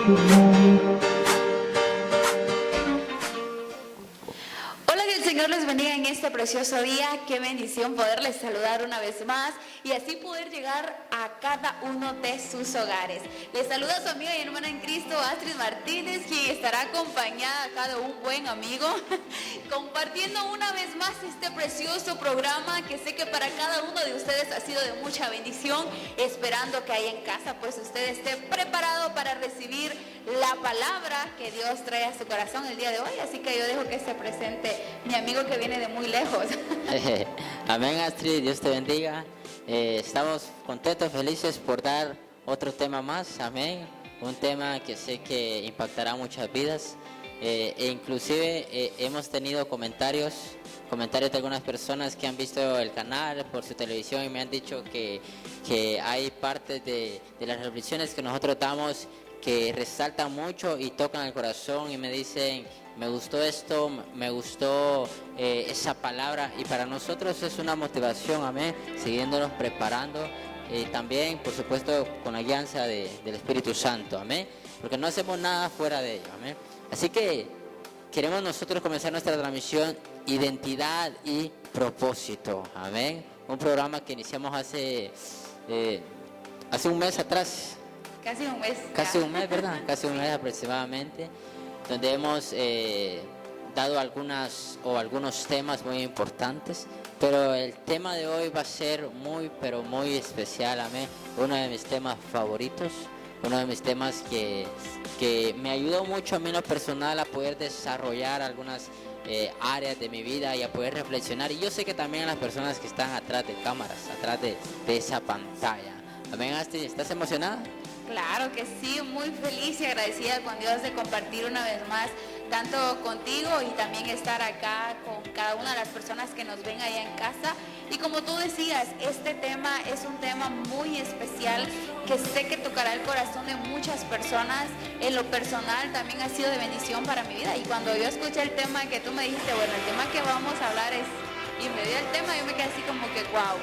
Hola, que el Señor les bendiga en este precioso día. Qué bendición poderles saludar una vez más y así poder llegar a cada uno de sus hogares. Les saluda su amiga y hermana en Cristo, Astrid Martínez, quien estará acompañada acá de un buen amigo, compartiendo una vez más este precioso programa que sé que para cada uno de ustedes ha sido de mucha bendición, esperando que ahí en casa pues usted esté preparado para recibir la palabra que Dios trae a su corazón el día de hoy. Así que yo dejo que se presente mi amigo que viene de muy lejos. Amén, Astrid, Dios te bendiga. Estamos contentos, felices por dar otro tema más, amén. Un tema que sé que impactará muchas vidas. E inclusive hemos tenido comentarios de algunas personas que han visto el canal por su televisión y me han dicho que hay partes de las reflexiones que nosotros damos que resaltan mucho y tocan el corazón y me dicen: me gustó esto, me gustó esa palabra, y para nosotros es una motivación, amén, siguiéndonos preparando, también por supuesto con la guianza del Espíritu Santo, amén, porque no hacemos nada fuera de ello, amén. Así que queremos nosotros comenzar nuestra transmisión Identidad y Propósito, amén, un programa que iniciamos hace un mes atrás. Casi un mes, ¿verdad? Casi un mes aproximadamente, donde hemos dado algunos temas muy importantes, pero el tema de hoy va a ser muy, pero muy especial, amén. Uno de mis temas favoritos, uno de mis temas que me ayudó mucho a mí en lo personal a poder desarrollar algunas áreas de mi vida y a poder reflexionar. Y yo sé que también a las personas que están atrás de cámaras, atrás de esa pantalla. Amén, Asti, ¿estás emocionada? Claro que sí, muy feliz y agradecida con Dios de compartir una vez más, tanto contigo y también estar acá con cada una de las personas que nos ven allá en casa. Y como tú decías, este tema es un tema muy especial que sé que tocará el corazón de muchas personas. En lo personal también ha sido de bendición para mi vida. Y cuando yo escuché el tema que tú me dijiste, bueno, el tema que vamos a hablar es, y me dio el tema, yo me quedé así como que wow,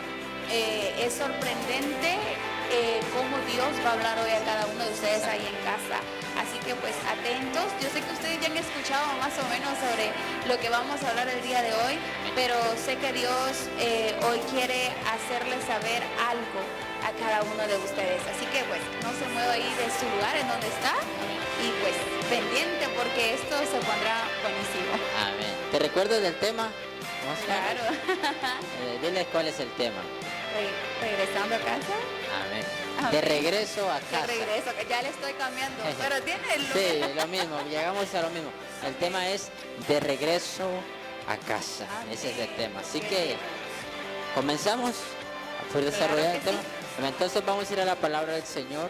es sorprendente cómo Dios va a hablar hoy a cada uno de ustedes ahí en casa. Así que pues atentos. Yo sé que ustedes ya han escuchado más o menos sobre lo que vamos a hablar el día de hoy, pero sé que Dios hoy quiere hacerles saber algo a cada uno de ustedes. Así que pues no se mueva ahí de su lugar en donde está y pues pendiente, porque esto se pondrá buenísimo. Amén. ¿Te recuerdas del tema? Claro. Dile cuál es el tema. Regresando a casa. Amén. Amén. De regreso a casa. De regreso, que ya le estoy cambiando, pero tiene Sí, lo mismo, llegamos a lo mismo. El tema es de regreso a casa. Amén. Ese es el tema. Así que comenzamos a poder desarrollar el tema. Sí. Entonces vamos a ir a la palabra del Señor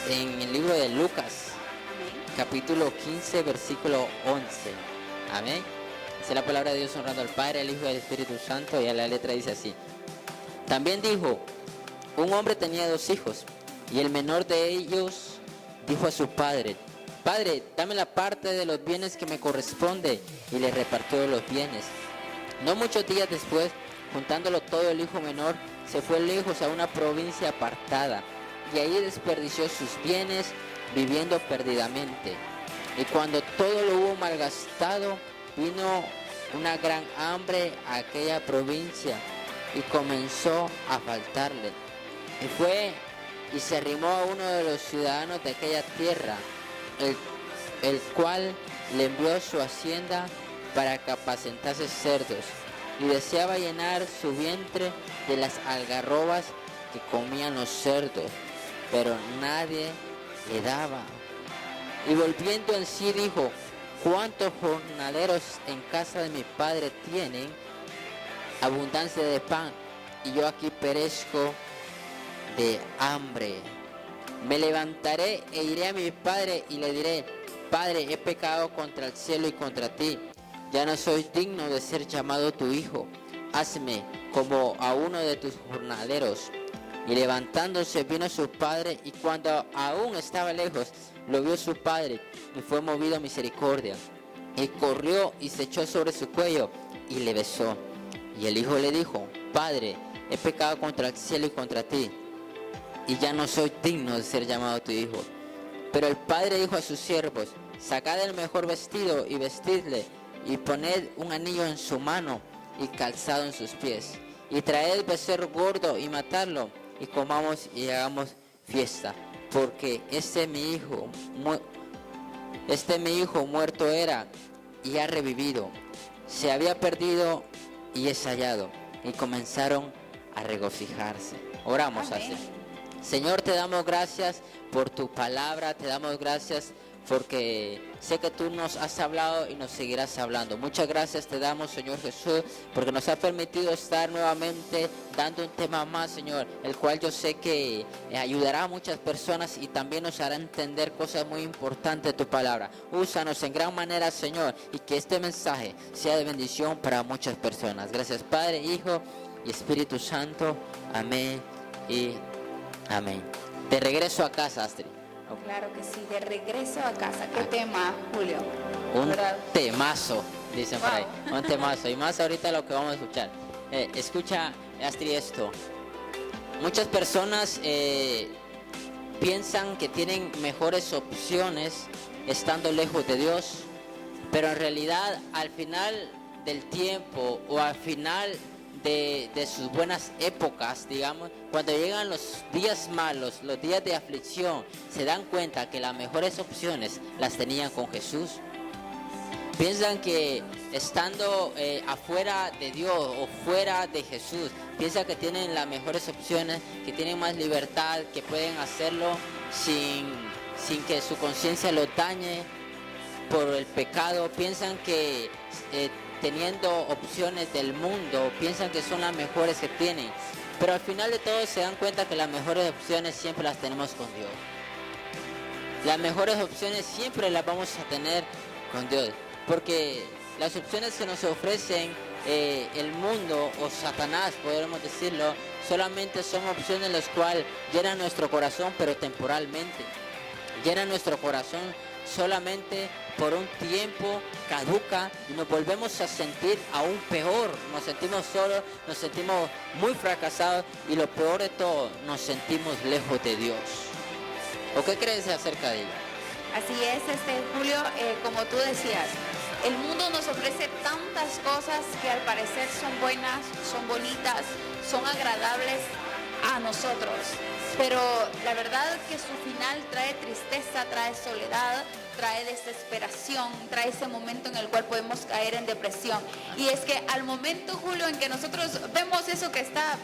en el libro de Lucas, Amén. capítulo 15, versículo 11. Amén. Dice la palabra de Dios honrando al Padre, al Hijo y al Espíritu Santo, y a la letra dice así: también dijo, un hombre tenía 2 hijos, y el menor de ellos dijo a su padre: Padre, dame la parte de los bienes que me corresponde, y le repartió los bienes. No muchos días después, juntándolo todo, el hijo menor se fue lejos a una provincia apartada, y allí desperdició sus bienes, viviendo perdidamente. Y cuando todo lo hubo malgastado, vino una gran hambre a aquella provincia y comenzó a faltarle. Y fue y se arrimó a uno de los ciudadanos de aquella tierra, el cual le envió su hacienda para que apacentase cerdos, y deseaba llenar su vientre de las algarrobas que comían los cerdos, pero nadie le daba. Y volviendo en sí dijo: ¿cuántos jornaleros en casa de mi padre tienen abundancia de pan, y yo aquí perezco de hambre? Me levantaré e iré a mi padre y le diré: Padre, he pecado contra el cielo y contra ti. Ya no soy digno de ser llamado tu hijo. Hazme como a uno de tus jornaleros. Y levantándose vino su padre, y cuando aún estaba lejos, lo vio su padre, y fue movido a misericordia. Y corrió y se echó sobre su cuello, y le besó. Y el hijo le dijo: Padre, he pecado contra el cielo y contra ti, y ya no soy digno de ser llamado tu hijo. Pero el padre dijo a sus siervos: sacad el mejor vestido y vestidle, y poned un anillo en su mano y calzado en sus pies, y traed el becerro gordo y matadlo, y comamos y hagamos fiesta, porque mi hijo muerto era y ha revivido, se había perdido y es hallado. Y comenzaron a regocijarse. Oramos así. Señor, te damos gracias por tu palabra, te damos gracias porque sé que tú nos has hablado y nos seguirás hablando. Muchas gracias te damos, Señor Jesús, porque nos ha permitido estar nuevamente dando un tema más, Señor, el cual yo sé que ayudará a muchas personas y también nos hará entender cosas muy importantes de tu palabra. Úsanos en gran manera, Señor, y que este mensaje sea de bendición para muchas personas. Gracias, Padre, Hijo y Espíritu Santo. Amén y amén. De regreso a casa, Astrid. Claro que sí, de regreso a casa. ¿Qué tema, Julio? Un ¿verdad? temazo, dicen por ahí. Un temazo. Y más ahorita lo que vamos a escuchar. Escucha, Astrid, esto. Muchas personas piensan que tienen mejores opciones estando lejos de Dios, pero en realidad al final del tiempo o al final de sus buenas épocas, digamos, cuando llegan los días malos, los días de aflicción, se dan cuenta que las mejores opciones las tenían con Jesús. Piensan que estando afuera de Dios o fuera de Jesús, piensan que tienen las mejores opciones, que tienen más libertad, que pueden hacerlo sin que su conciencia lo dañe por el pecado. Piensan que teniendo opciones del mundo, piensan que son las mejores que tienen, pero al final de todo se dan cuenta que las mejores opciones siempre las tenemos con Dios. Las mejores opciones siempre las vamos a tener con Dios, porque las opciones que nos ofrecen el mundo o Satanás, podemos decirlo, solamente son opciones las cuales llenan nuestro corazón, pero temporalmente. Llenan nuestro corazón solamente por un tiempo, caduca y nos volvemos a sentir aún peor. Nos sentimos solos, nos sentimos muy fracasados y lo peor de todo, nos sentimos lejos de Dios. ¿O qué crees acerca de ello? Así es, Julio, como tú decías, el mundo nos ofrece tantas cosas que al parecer son buenas, son bonitas, son agradables a nosotros. Pero la verdad que su final trae tristeza, trae soledad, trae desesperación, trae ese momento en el cual podemos caer en depresión. Y es que al momento, Julio, en que nosotros vemos eso que está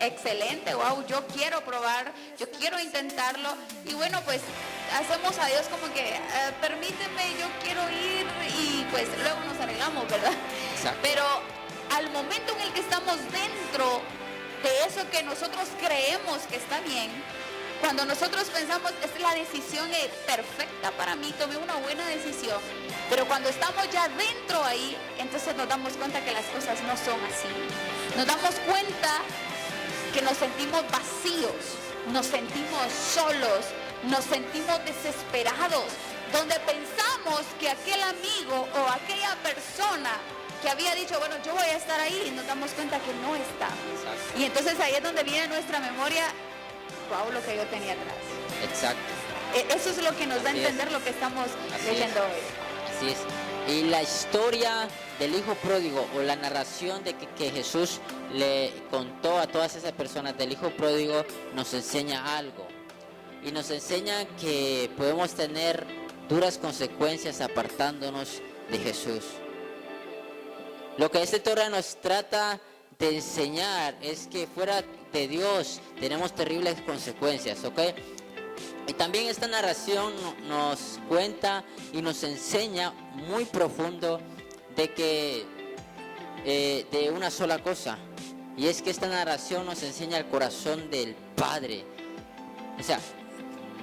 excelente, wow, yo quiero probar, yo quiero intentarlo, y bueno, pues hacemos a Dios como que permíteme, yo quiero ir, y pues luego nos arreglamos, ¿verdad? Exacto. Pero al momento en el que estamos dentro de eso que nosotros creemos que está bien, cuando nosotros pensamos, es la decisión perfecta para mí, tomé una buena decisión, pero cuando estamos ya dentro ahí, entonces nos damos cuenta que las cosas no son así. Nos damos cuenta que nos sentimos vacíos, nos sentimos solos, nos sentimos desesperados, donde pensamos que aquel amigo o aquella persona que había dicho, bueno, yo voy a estar ahí, y nos damos cuenta que no está. Exacto. Y entonces ahí es donde viene nuestra memoria, wow, lo que yo tenía atrás. Exacto. Eso es lo que nos da a entender lo que estamos leyendo hoy. Así es. Y la historia del hijo pródigo, o la narración de que Jesús le contó a todas esas personas del hijo pródigo, nos enseña algo. Y nos enseña que podemos tener duras consecuencias apartándonos de Jesús. Lo que esta historia nos trata de enseñar es que fuera de Dios tenemos terribles consecuencias, ¿ok? Y también esta narración nos cuenta y nos enseña muy profundo de que de una sola cosa, y es que esta narración nos enseña el corazón del Padre. O sea,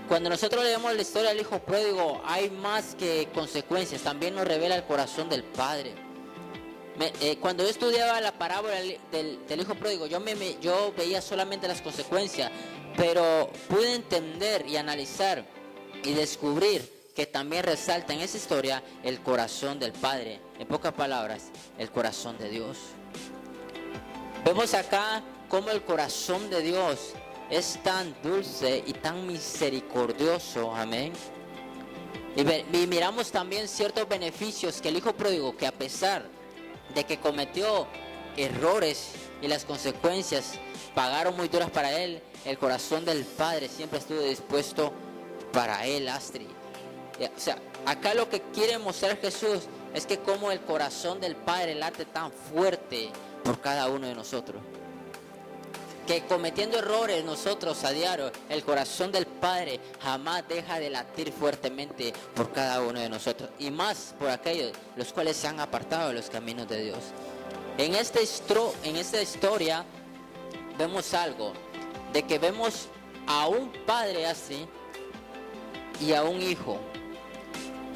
cuando nosotros leemos la historia del hijo pródigo, hay más que consecuencias, también nos revela el corazón del Padre. Cuando yo estudiaba la parábola del hijo pródigo, yo veía solamente las consecuencias, pero pude entender y analizar y descubrir que también resalta en esa historia el corazón del Padre. En pocas palabras, el corazón de Dios. Vemos acá cómo el corazón de Dios es tan dulce y tan misericordioso, amén. Y miramos también ciertos beneficios que el hijo pródigo, que a pesar de que cometió errores y las consecuencias pagaron muy duras para él, el corazón del Padre siempre estuvo dispuesto para él, Astrid. O sea, acá lo que quiere mostrar Jesús es que como el corazón del Padre late tan fuerte por cada uno de nosotros, que cometiendo errores nosotros a diario, el corazón del Padre jamás deja de latir fuertemente por cada uno de nosotros, y más por aquellos los cuales se han apartado de los caminos de Dios. En esta historia vemos algo, de que vemos a un padre así y a un hijo.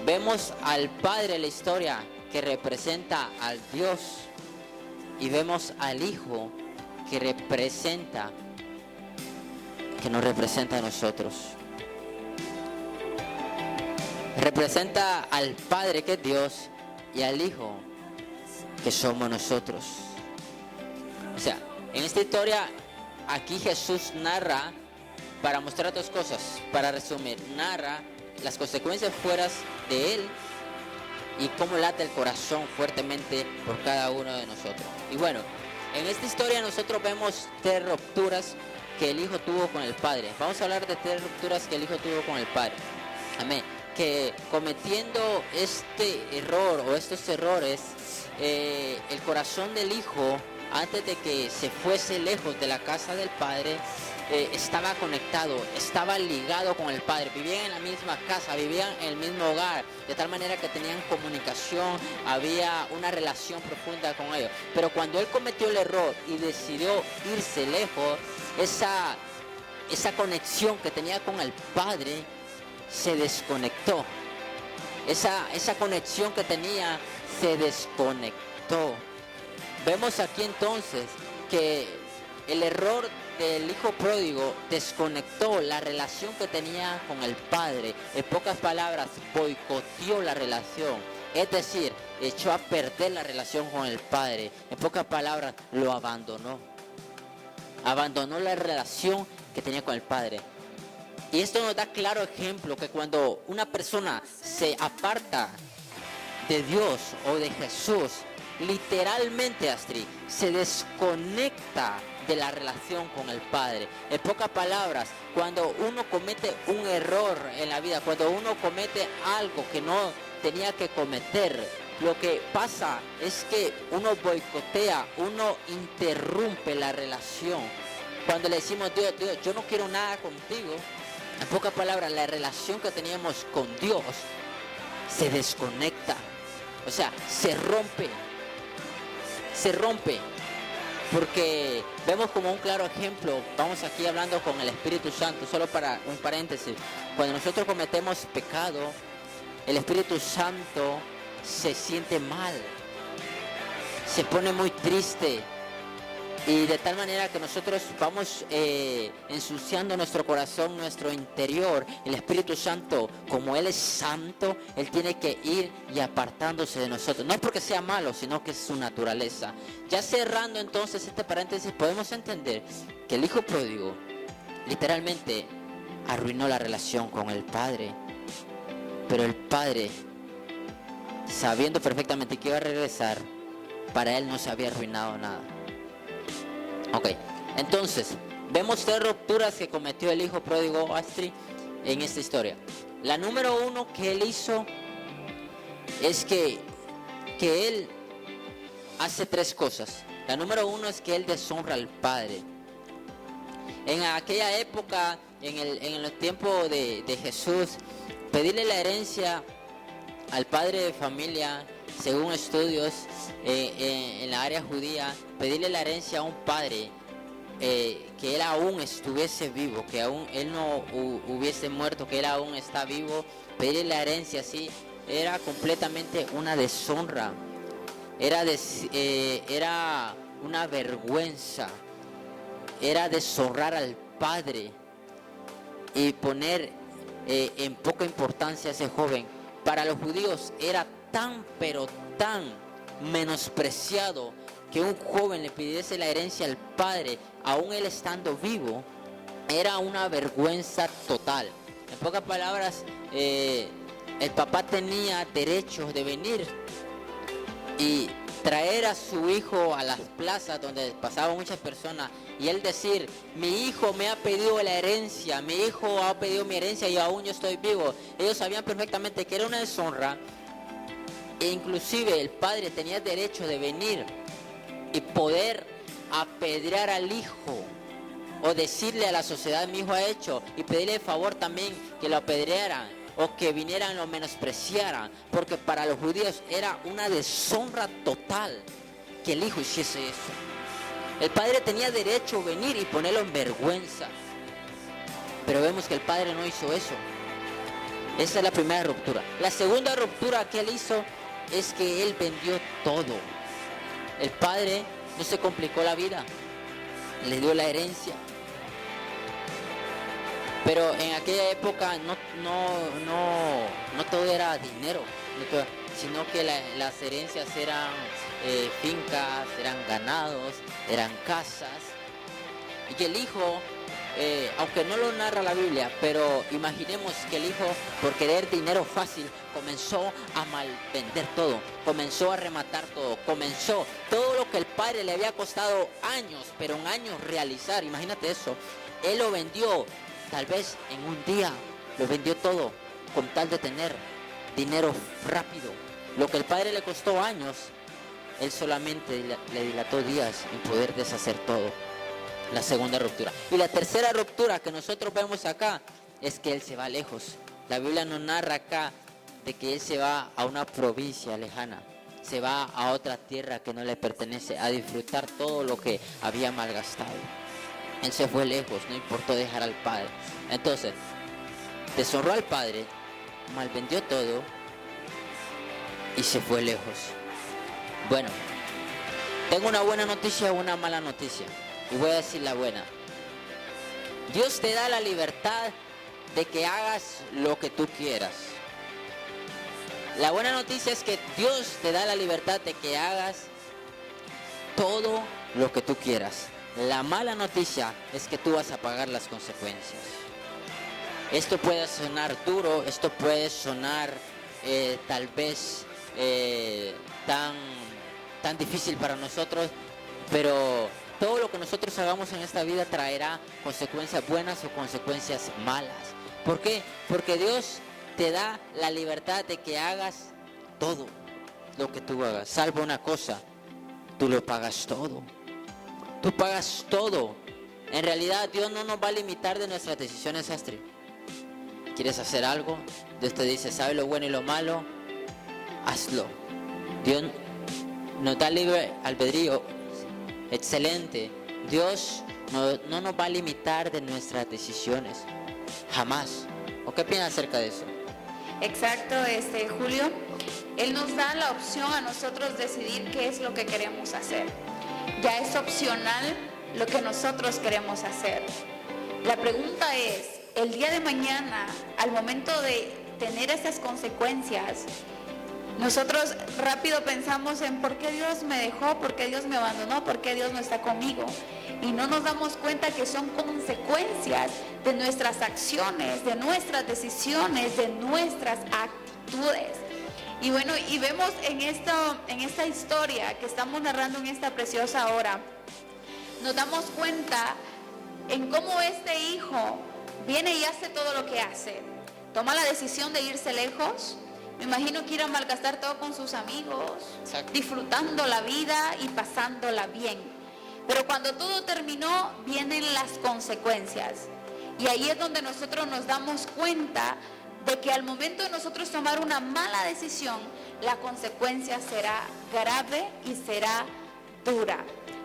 Vemos al padre en la historia que representa al Dios, y vemos al hijo que nos representa a nosotros. Representa al Padre, que es Dios, y al Hijo, que somos nosotros. O sea, en esta historia aquí Jesús narra, para mostrar dos cosas, para resumir, narra las consecuencias fuera de él y cómo late el corazón fuertemente por cada uno de nosotros. Y bueno, en esta historia nosotros vemos 3 rupturas que el hijo tuvo con el Padre. Vamos a hablar de 3 rupturas que el hijo tuvo con el Padre. Amén. Que cometiendo este error o estos errores, el corazón del hijo, antes de que se fuese lejos de la casa del Padre, estaba conectado, estaba ligado con el Padre. Vivían en la misma casa, vivían en el mismo hogar, de tal manera que tenían comunicación, había una relación profunda con ellos. Pero cuando él cometió el error y decidió irse lejos, esa conexión que tenía con el Padre se desconectó. Esa conexión que tenía se desconectó. Vemos aquí entonces que el error del hijo pródigo desconectó la relación que tenía con el Padre. En pocas palabras, boicoteó la relación. Es decir, echó a perder la relación con el Padre. En pocas palabras, lo abandonó. Abandonó la relación que tenía con el Padre. Y esto nos da claro ejemplo que cuando una persona se aparta de Dios o de Jesús, literalmente, Astrid, se desconecta de la relación con el Padre. En pocas palabras, cuando uno comete un error en la vida, cuando uno comete algo que no tenía que cometer, lo que pasa es que uno boicotea, uno interrumpe la relación. Cuando le decimos, Dios, yo no quiero nada contigo, en pocas palabras, la relación que teníamos con Dios se desconecta. O sea, se rompe. Porque vemos como un claro ejemplo, vamos aquí hablando con el Espíritu Santo, solo para un paréntesis. Cuando nosotros cometemos pecado, el Espíritu Santo se siente mal, se pone muy triste, y de tal manera que nosotros vamos ensuciando nuestro corazón, nuestro interior. El Espíritu Santo, como Él es santo, Él tiene que ir y apartándose de nosotros. No es porque sea malo, sino que es su naturaleza. Ya cerrando entonces este paréntesis, podemos entender que el hijo pródigo literalmente arruinó la relación con el Padre. Pero el Padre, sabiendo perfectamente que iba a regresar, para él no se había arruinado nada. Ok, entonces, vemos 3 rupturas que cometió el hijo pródigo, Astrid, en esta historia. La número 1 que él hizo es que él hace 3 cosas. La número 1 es que él deshonra al Padre. En aquella época, en el tiempo de Jesús, pedirle la herencia al padre de familia, según estudios en la área judía, pedirle la herencia a un padre que él aún estuviese vivo, que aún él no hubiese muerto, que él aún está vivo, pedirle la herencia así era completamente una deshonra, era una vergüenza, era deshonrar al Padre y poner en poca importancia a ese joven. Para los judíos era tan pero tan menospreciado que un joven le pidiese la herencia al Padre, aún él estando vivo, era una vergüenza total. En pocas palabras, el papá tenía derechos de venir y traer a su hijo a las plazas donde pasaban muchas personas y él decir: mi hijo me ha pedido la herencia, mi hijo ha pedido mi herencia y aún yo estoy vivo. Ellos sabían perfectamente que era una deshonra, e inclusive el padre tenía derecho de venir y poder apedrear al hijo, o decirle a la sociedad: mi hijo ha hecho, y pedirle el favor también que lo apedrearan o que vinieran y lo menospreciaran, porque para los judíos era una deshonra total que el hijo hiciese eso. El padre tenía derecho a venir y ponerlo en vergüenza, pero vemos que el padre no hizo eso. Esa es la primera ruptura. La segunda ruptura que él hizo es que él vendió todo. El padre no se complicó la vida, le dio la herencia. Pero en aquella época no todo era dinero, sino que las herencias eran fincas, eran ganados, eran casas. Y el hijo, aunque no lo narra la Biblia, pero imaginemos que el hijo, por querer dinero fácil, comenzó a malvender todo, comenzó a rematar todo, comenzó todo lo que el padre le había costado años, pero en años realizar. Imagínate eso, él lo vendió. Tal vez en un día lo vendió todo con tal de tener dinero rápido. Lo que el padre le costó años, él solamente le dilató días en poder deshacer todo. La segunda ruptura. Y la tercera ruptura que nosotros vemos acá es que él se va lejos. La Biblia nos narra acá de que él se va a una provincia lejana. Se va a otra tierra que no le pertenece, a disfrutar todo lo que había malgastado. Él se fue lejos, no importó dejar al padre. Entonces, deshonró al padre, malvendió todo y se fue lejos. Bueno, tengo una buena noticia y una mala noticia. Y voy a decir la buena. Dios te da la libertad de que hagas lo que tú quieras. La buena noticia es que Dios te da la libertad de que hagas todo lo que tú quieras. La mala noticia es que tú vas a pagar las consecuencias. Esto puede sonar duro, esto puede sonar tal vez tan difícil para nosotros, pero todo lo que nosotros hagamos en esta vida traerá consecuencias buenas o consecuencias malas. ¿Por qué? Porque Dios te da la libertad de que hagas todo lo que tú hagas, salvo una cosa: tú lo pagas todo. Tú pagas todo. En realidad Dios no nos va a limitar de nuestras decisiones, Astrid. ¿Quieres hacer algo? Dios te dice: sabe lo bueno y lo malo, hazlo. Dios nos da libre albedrío. Excelente. Dios no nos va a limitar de nuestras decisiones. Jamás. ¿O qué piensas acerca de eso? Exacto, Julio. Él nos da la opción a nosotros decidir qué es lo que queremos hacer. Ya es opcional lo que nosotros queremos hacer. La pregunta es, el día de mañana, al momento de tener esas consecuencias, nosotros rápido pensamos en por qué Dios me dejó, por qué Dios me abandonó, por qué Dios no está conmigo. Y no nos damos cuenta que son consecuencias de nuestras acciones, de nuestras decisiones, de nuestras actitudes. Y bueno, y vemos en esta historia que estamos narrando en esta preciosa hora, nos damos cuenta en cómo este hijo viene y hace todo lo que hace. Toma la decisión de irse lejos. Me imagino que ir a malgastar todo con sus amigos, Exacto. disfrutando la vida y pasándola bien. Pero cuando todo terminó, vienen las consecuencias. Y ahí es donde nosotros nos damos cuenta de que al momento de nosotros tomar una mala decisión, la consecuencia será grave y será dura.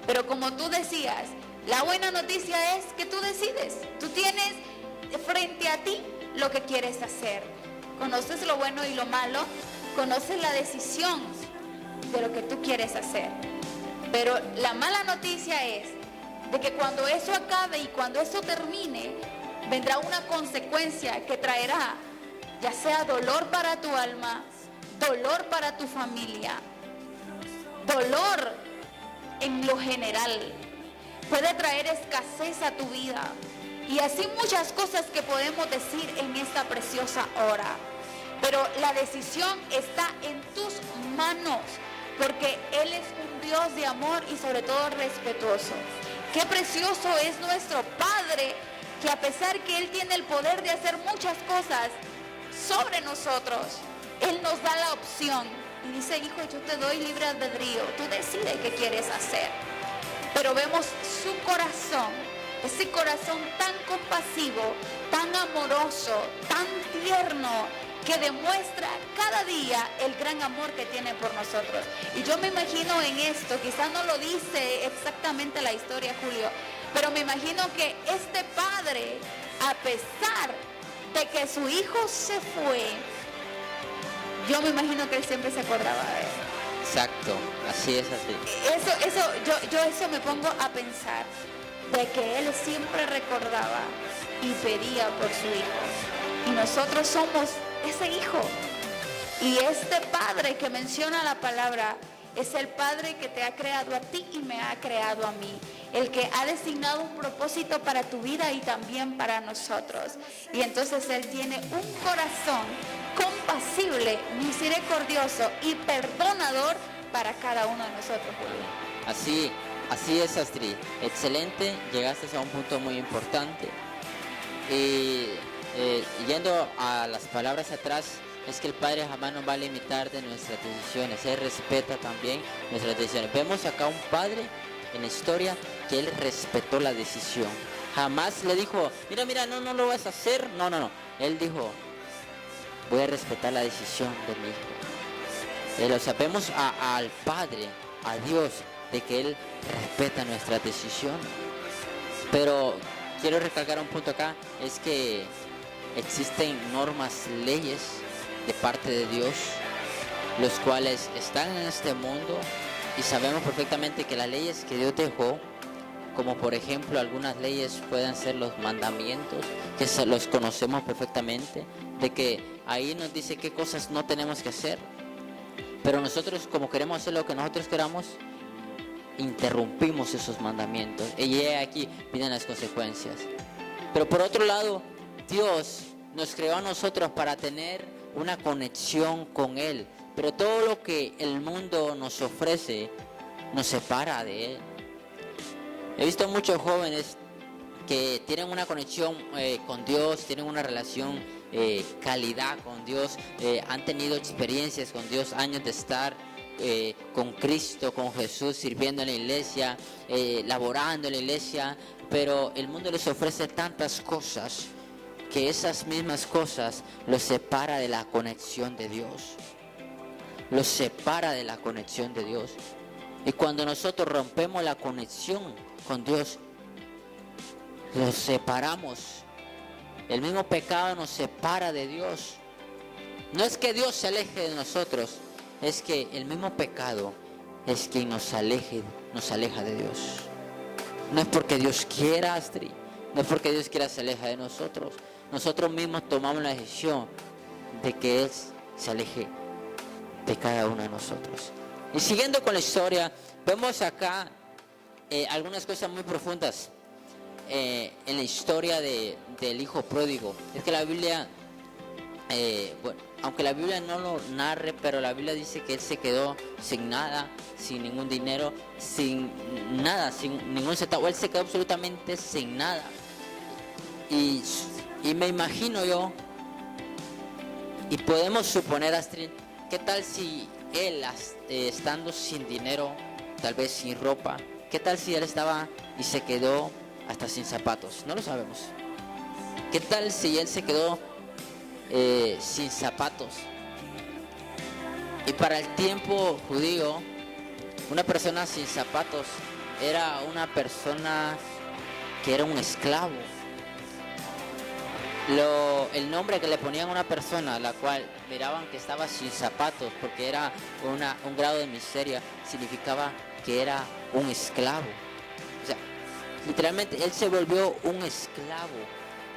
Pero como tú decías, la buena noticia es que tú decides. Tú tienes frente a ti lo que quieres hacer. Conoces lo bueno y lo malo, conoces la decisión de lo que tú quieres hacer. Pero la mala noticia es de que cuando eso acabe y cuando eso termine, vendrá una consecuencia que traerá ya sea dolor para tu alma, dolor para tu familia, dolor en lo general. Puede traer escasez a tu vida, Y así muchas cosas que podemos decir en esta preciosa hora. Pero la decisión está en tus manos, porque Él es un Dios de amor y sobre todo respetuoso. Qué precioso es nuestro Padre, que a pesar que Él tiene el poder de hacer muchas cosas sobre nosotros, Él nos da la opción y dice: hijo, yo te doy libre albedrío, tú decides qué quieres hacer. Pero vemos su corazón, ese corazón tan compasivo, tan amoroso, tan tierno, que demuestra cada día el gran amor que tiene por nosotros. Y yo me imagino en esto, quizás no lo dice exactamente la historia, Julio, pero me imagino que este padre, a pesar de que su hijo se fue, yo me imagino que él siempre se acordaba de él. Exacto, así es así. Yo eso me pongo a pensar, de que él siempre recordaba y pedía por su hijo. Y nosotros somos ese hijo. Y este padre que menciona la palabra es el padre que te ha creado a ti y me ha creado a mí. El que ha designado un propósito para tu vida y también para nosotros. Y entonces Él tiene un corazón compasible, misericordioso y perdonador para cada uno de nosotros, Julio. Así es, Astrid. Excelente, llegaste a un punto muy importante. Y yendo a las palabras atrás, es que el Padre jamás nos va a limitar de nuestras decisiones. Él respeta también nuestras decisiones. Vemos acá un Padre en la historia que Él respetó la decisión. Jamás le dijo: mira, no lo vas a hacer. No. Él dijo: voy a respetar la decisión de mi hijo. Lo sabemos al Padre, a Dios, de que Él respeta nuestras decisiones. Pero quiero recalcar un punto acá, es que existen normas, leyes de parte de Dios, los cuales están en este mundo, y sabemos perfectamente que las leyes que Dios dejó, como por ejemplo algunas leyes pueden ser los mandamientos, que los conocemos perfectamente, de que ahí nos dice qué cosas no tenemos que hacer, pero nosotros, como queremos hacer lo que nosotros queramos, interrumpimos esos mandamientos, y aquí vienen las consecuencias. Pero por otro lado, Dios nos creó a nosotros para tener una conexión con Él, pero todo lo que el mundo nos ofrece nos separa de Él. He visto muchos jóvenes que tienen una conexión con Dios, tienen una relación calidad con Dios, han tenido experiencias con Dios, años de estar con Cristo, con Jesús, sirviendo en la iglesia, laborando en la iglesia, pero el mundo les ofrece tantas cosas que esas mismas cosas los separa de la conexión de Dios. Los separa de la conexión de Dios. Y cuando nosotros rompemos la conexión con Dios, los separamos. El mismo pecado nos separa de Dios. No es que Dios se aleje de nosotros, es que el mismo pecado es quien nos aleja de Dios. No es porque Dios quiera, Astrid, no es porque Dios quiera se aleja de nosotros. Nosotros mismos tomamos la decisión de que Él se aleje de cada uno de nosotros. Y siguiendo con la historia, vemos acá algunas cosas muy profundas en la historia del hijo pródigo. Es que la Biblia, aunque la Biblia no lo narre, pero la Biblia dice que él se quedó sin nada, sin ningún dinero, sin nada, sin ningún centavo. Él se quedó absolutamente sin nada. Y me imagino yo, y podemos suponer, Astrid, ¿qué tal si él, estando sin dinero, tal vez sin ropa, qué tal si él estaba y se quedó hasta sin zapatos? No lo sabemos. ¿Qué tal si él se quedó sin zapatos? Y para el tiempo judío, una persona sin zapatos era una persona que era un esclavo. El nombre que le ponían a una persona, la cual miraban que estaba sin zapatos, porque era un grado de miseria, significaba que era un esclavo. O sea, literalmente él se volvió un esclavo.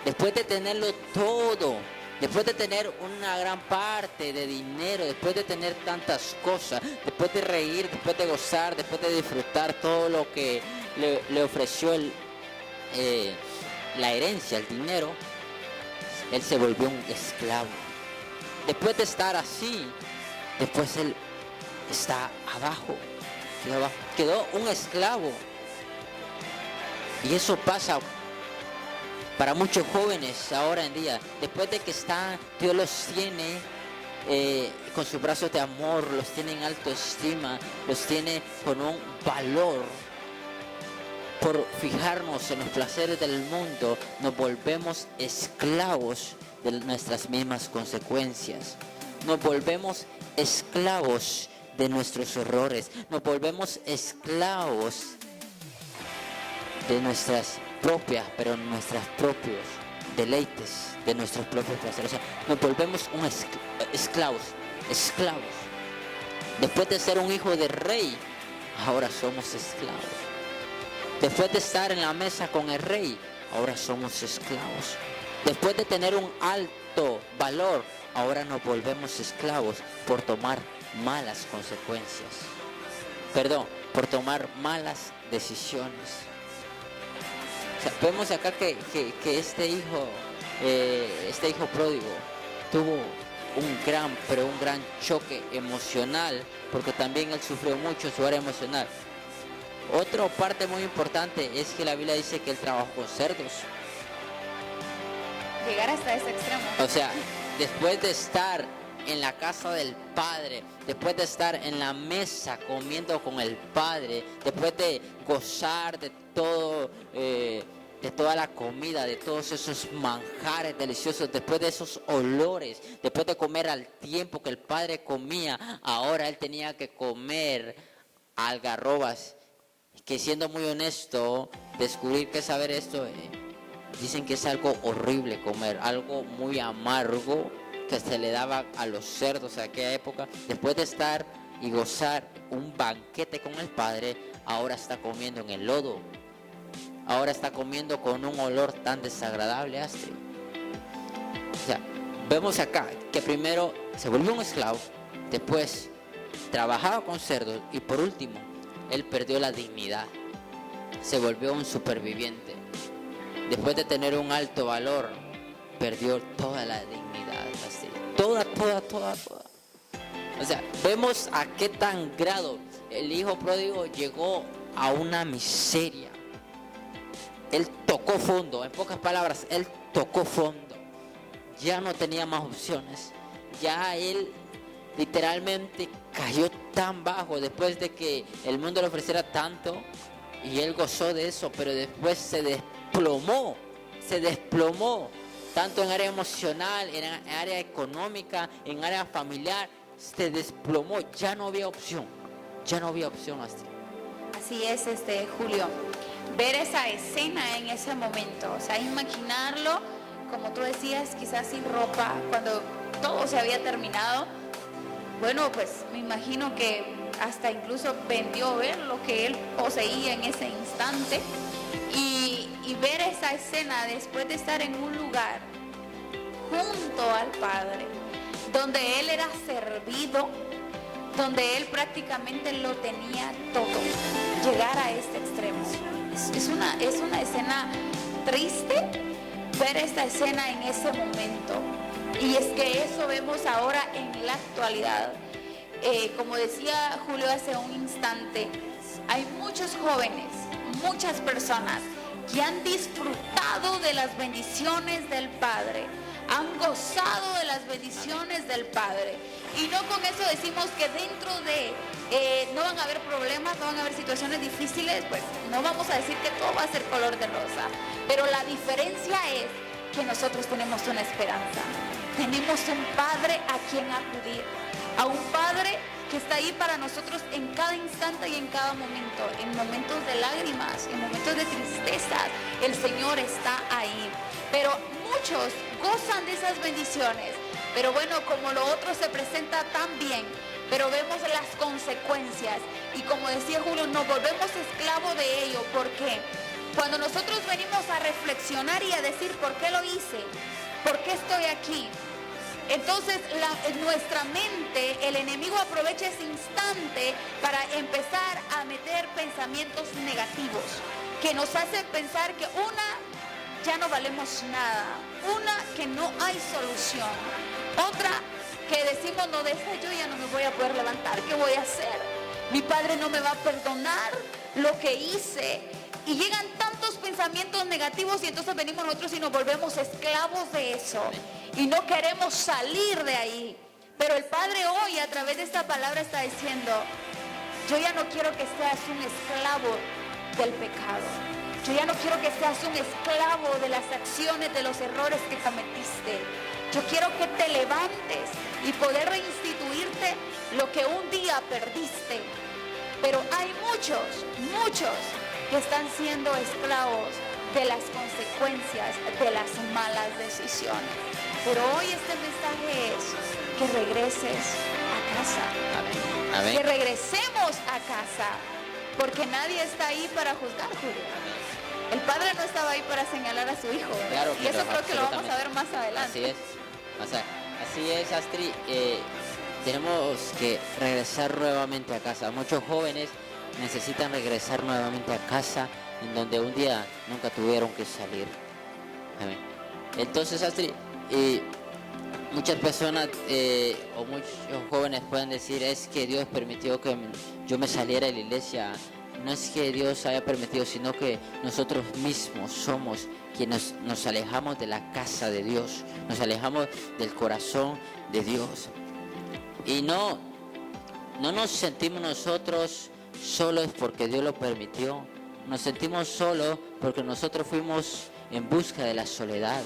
Después de tenerlo todo, después de tener una gran parte de dinero, después de tener tantas cosas, después de reír, después de gozar, después de disfrutar todo lo que le ofreció la herencia, el dinero, él se volvió un esclavo. Después de estar así, después él está abajo, quedó un esclavo. Y eso pasa para muchos jóvenes ahora en día. Después de que Dios los tiene con sus brazos de amor, los tiene en alta estima, los tiene con un valor. Por fijarnos en los placeres del mundo, nos volvemos esclavos de nuestras mismas consecuencias. Nos volvemos esclavos de nuestros errores. Nos volvemos esclavos de nuestros propios deleites, de nuestros propios placeres. O sea, nos volvemos esclavos. Después de ser un hijo de rey, ahora somos esclavos. Después de estar en la mesa con el rey, ahora somos esclavos. Después de tener un alto valor, ahora nos volvemos esclavos por tomar malas consecuencias. Por tomar malas decisiones. O sea, vemos acá que este hijo pródigo tuvo un gran choque emocional, porque también él sufrió mucho su área emocional. Otra parte muy importante es que la Biblia dice que él trabajó con cerdos. Llegar hasta ese extremo. O sea, después de estar en la casa del Padre, después de estar en la mesa comiendo con el Padre, después de gozar de todo, de toda la comida, de todos esos manjares deliciosos, después de esos olores, después de comer al tiempo que el Padre comía, ahora él tenía que comer algarrobas. Que siendo muy honesto, descubrir que saber esto, dicen que es algo horrible comer, algo muy amargo que se le daba a los cerdos de aquella época. Después de estar y gozar un banquete con el Padre, ahora está comiendo en el lodo. Ahora está comiendo con un olor tan desagradable, Astrid. O sea, vemos acá que primero se volvió un esclavo, después trabajaba con cerdos y por último, él perdió la dignidad, se volvió un superviviente. Después de tener un alto valor, perdió toda la dignidad, así. Toda. O sea, vemos a qué tan grado el hijo pródigo llegó a una miseria. Él tocó fondo, en pocas palabras, él tocó fondo. Ya no tenía más opciones. Ya él literalmente cayó tan bajo después de que el mundo le ofreciera tanto y él gozó de eso, pero después se desplomó tanto en área emocional, en área económica, en área familiar, se desplomó. Ya no había opción hasta. Así es, Julio, ver esa escena en ese momento, o sea, imaginarlo, como tú decías, quizás sin ropa, cuando todo se había terminado. Bueno, pues me imagino que hasta incluso vendió ver lo que él poseía en ese instante y ver esa escena después de estar en un lugar junto al Padre, donde él era servido, donde él prácticamente lo tenía todo, llegar a este extremo. Es una escena triste ver esta escena en ese momento. Y es que eso vemos ahora en la actualidad. Como decía Julio hace un instante, hay muchos jóvenes, muchas personas que han disfrutado de las bendiciones del Padre, han gozado de las bendiciones del Padre. Y no con eso decimos que dentro de no van a haber problemas, no van a haber situaciones difíciles, pues no vamos a decir que todo va a ser color de rosa. Pero la diferencia es que nosotros tenemos una esperanza. Tenemos un Padre a quien acudir, a un Padre que está ahí para nosotros en cada instante y en cada momento, en momentos de lágrimas, en momentos de tristeza, el Señor está ahí. Pero muchos gozan de esas bendiciones, pero bueno, como lo otro se presenta tan bien, pero vemos las consecuencias y como decía Julio, nos volvemos esclavos de ello. ¿Por qué? Cuando nosotros venimos a reflexionar y a decir ¿por qué lo hice? ¿Por qué estoy aquí? Entonces nuestra mente, el enemigo aprovecha ese instante para empezar a meter pensamientos negativos que nos hacen pensar que ya no valemos nada. Una, que no hay solución. Otra, que decimos, no, de esta yo ya no me voy a poder levantar. ¿Qué voy a hacer? Mi padre no me va a perdonar lo que hice. Y llegan tantos pensamientos negativos y entonces venimos nosotros y nos volvemos esclavos de eso. Y no queremos salir de ahí. Pero el Padre hoy a través de esta palabra está diciendo, yo ya no quiero que seas un esclavo del pecado. Yo ya no quiero que seas un esclavo de las acciones, de los errores que cometiste. Yo quiero que te levantes y poder reinstituirte lo que un día perdiste. Pero hay muchos que están siendo esclavos de las consecuencias de las malas decisiones. Pero hoy este mensaje es que regreses a casa. Amén. Amén. Que regresemos a casa. Porque nadie está ahí para juzgar, Julio. El padre no estaba ahí para señalar a su hijo. Claro, y eso creo que lo vamos a ver más adelante. Así es, Astrid. Tenemos que regresar nuevamente a casa. Muchos jóvenes necesitan regresar nuevamente a casa, en donde un día nunca tuvieron que salir. Amén. Entonces, Astrid, muchas personas o muchos jóvenes pueden decir, es que Dios permitió que yo me saliera de la iglesia. No es que Dios haya permitido, sino que nosotros mismos somos quienes nos alejamos de la casa de Dios, nos alejamos del corazón de Dios. Y no nos sentimos nosotros solos porque Dios lo permitió. Nos sentimos solos porque nosotros fuimos en busca de la soledad.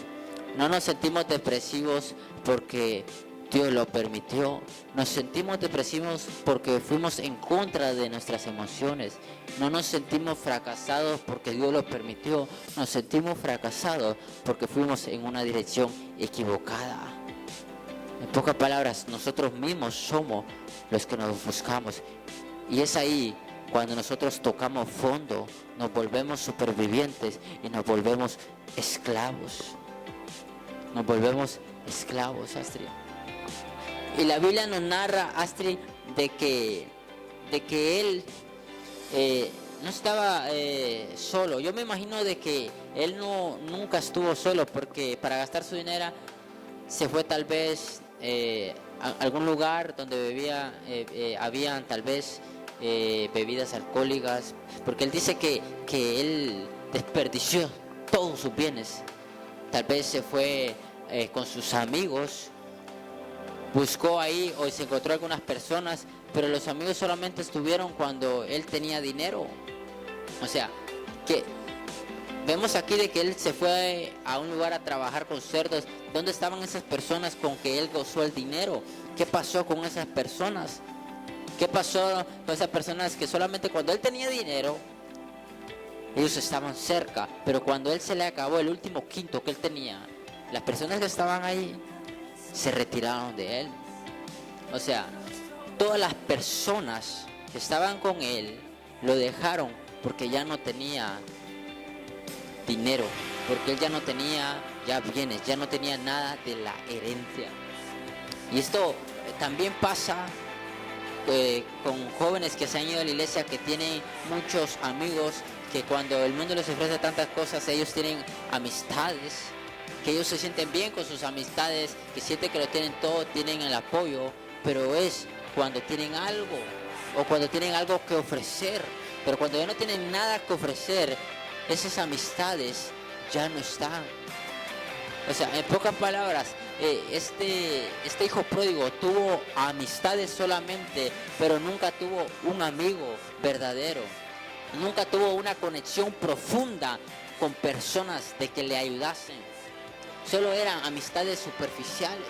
No nos sentimos depresivos porque Dios lo permitió. Nos sentimos depresivos porque fuimos en contra de nuestras emociones. No nos sentimos fracasados porque Dios lo permitió. Nos sentimos fracasados porque fuimos en una dirección equivocada. En pocas palabras, nosotros mismos somos los que nos buscamos. Y es ahí cuando nosotros tocamos fondo, nos volvemos supervivientes y nos volvemos esclavos. Nos volvemos esclavos, Astrid. Y la Biblia nos narra, Astrid, de que él no estaba solo. Yo me imagino de que él nunca estuvo solo, porque para gastar su dinero se fue tal vez a algún lugar donde habían tal vez bebidas alcohólicas, porque él dice que él desperdició todos sus bienes. Tal vez se fue con sus amigos, buscó ahí o se encontró algunas personas, pero los amigos solamente estuvieron cuando él tenía dinero. O sea, que vemos aquí de que él se fue a un lugar a trabajar con cerdos. ¿Dónde estaban esas personas con que él gozó el dinero? ¿Qué pasó con esas personas? ¿Qué pasó con esas personas que solamente cuando él tenía dinero, ellos estaban cerca, pero cuando él se le acabó el último quinto que él tenía, las personas que estaban ahí se retiraron de él? O sea, todas las personas que estaban con él lo dejaron porque ya no tenía dinero, porque él ya no tenía ya bienes, ya no tenía nada de la herencia. Y esto también pasa con jóvenes que se han ido a la iglesia, que tienen muchos amigos, que cuando el mundo les ofrece tantas cosas, ellos tienen amistades, que ellos se sienten bien con sus amistades, que sienten que lo tienen todo, tienen el apoyo, pero es cuando tienen algo, o cuando tienen algo que ofrecer. Pero cuando ya no tienen nada que ofrecer, esas amistades ya no están. O sea, en pocas palabras, este hijo pródigo tuvo amistades solamente, pero nunca tuvo un amigo verdadero. Nunca tuvo una conexión profunda con personas de que le ayudasen. Solo eran amistades superficiales.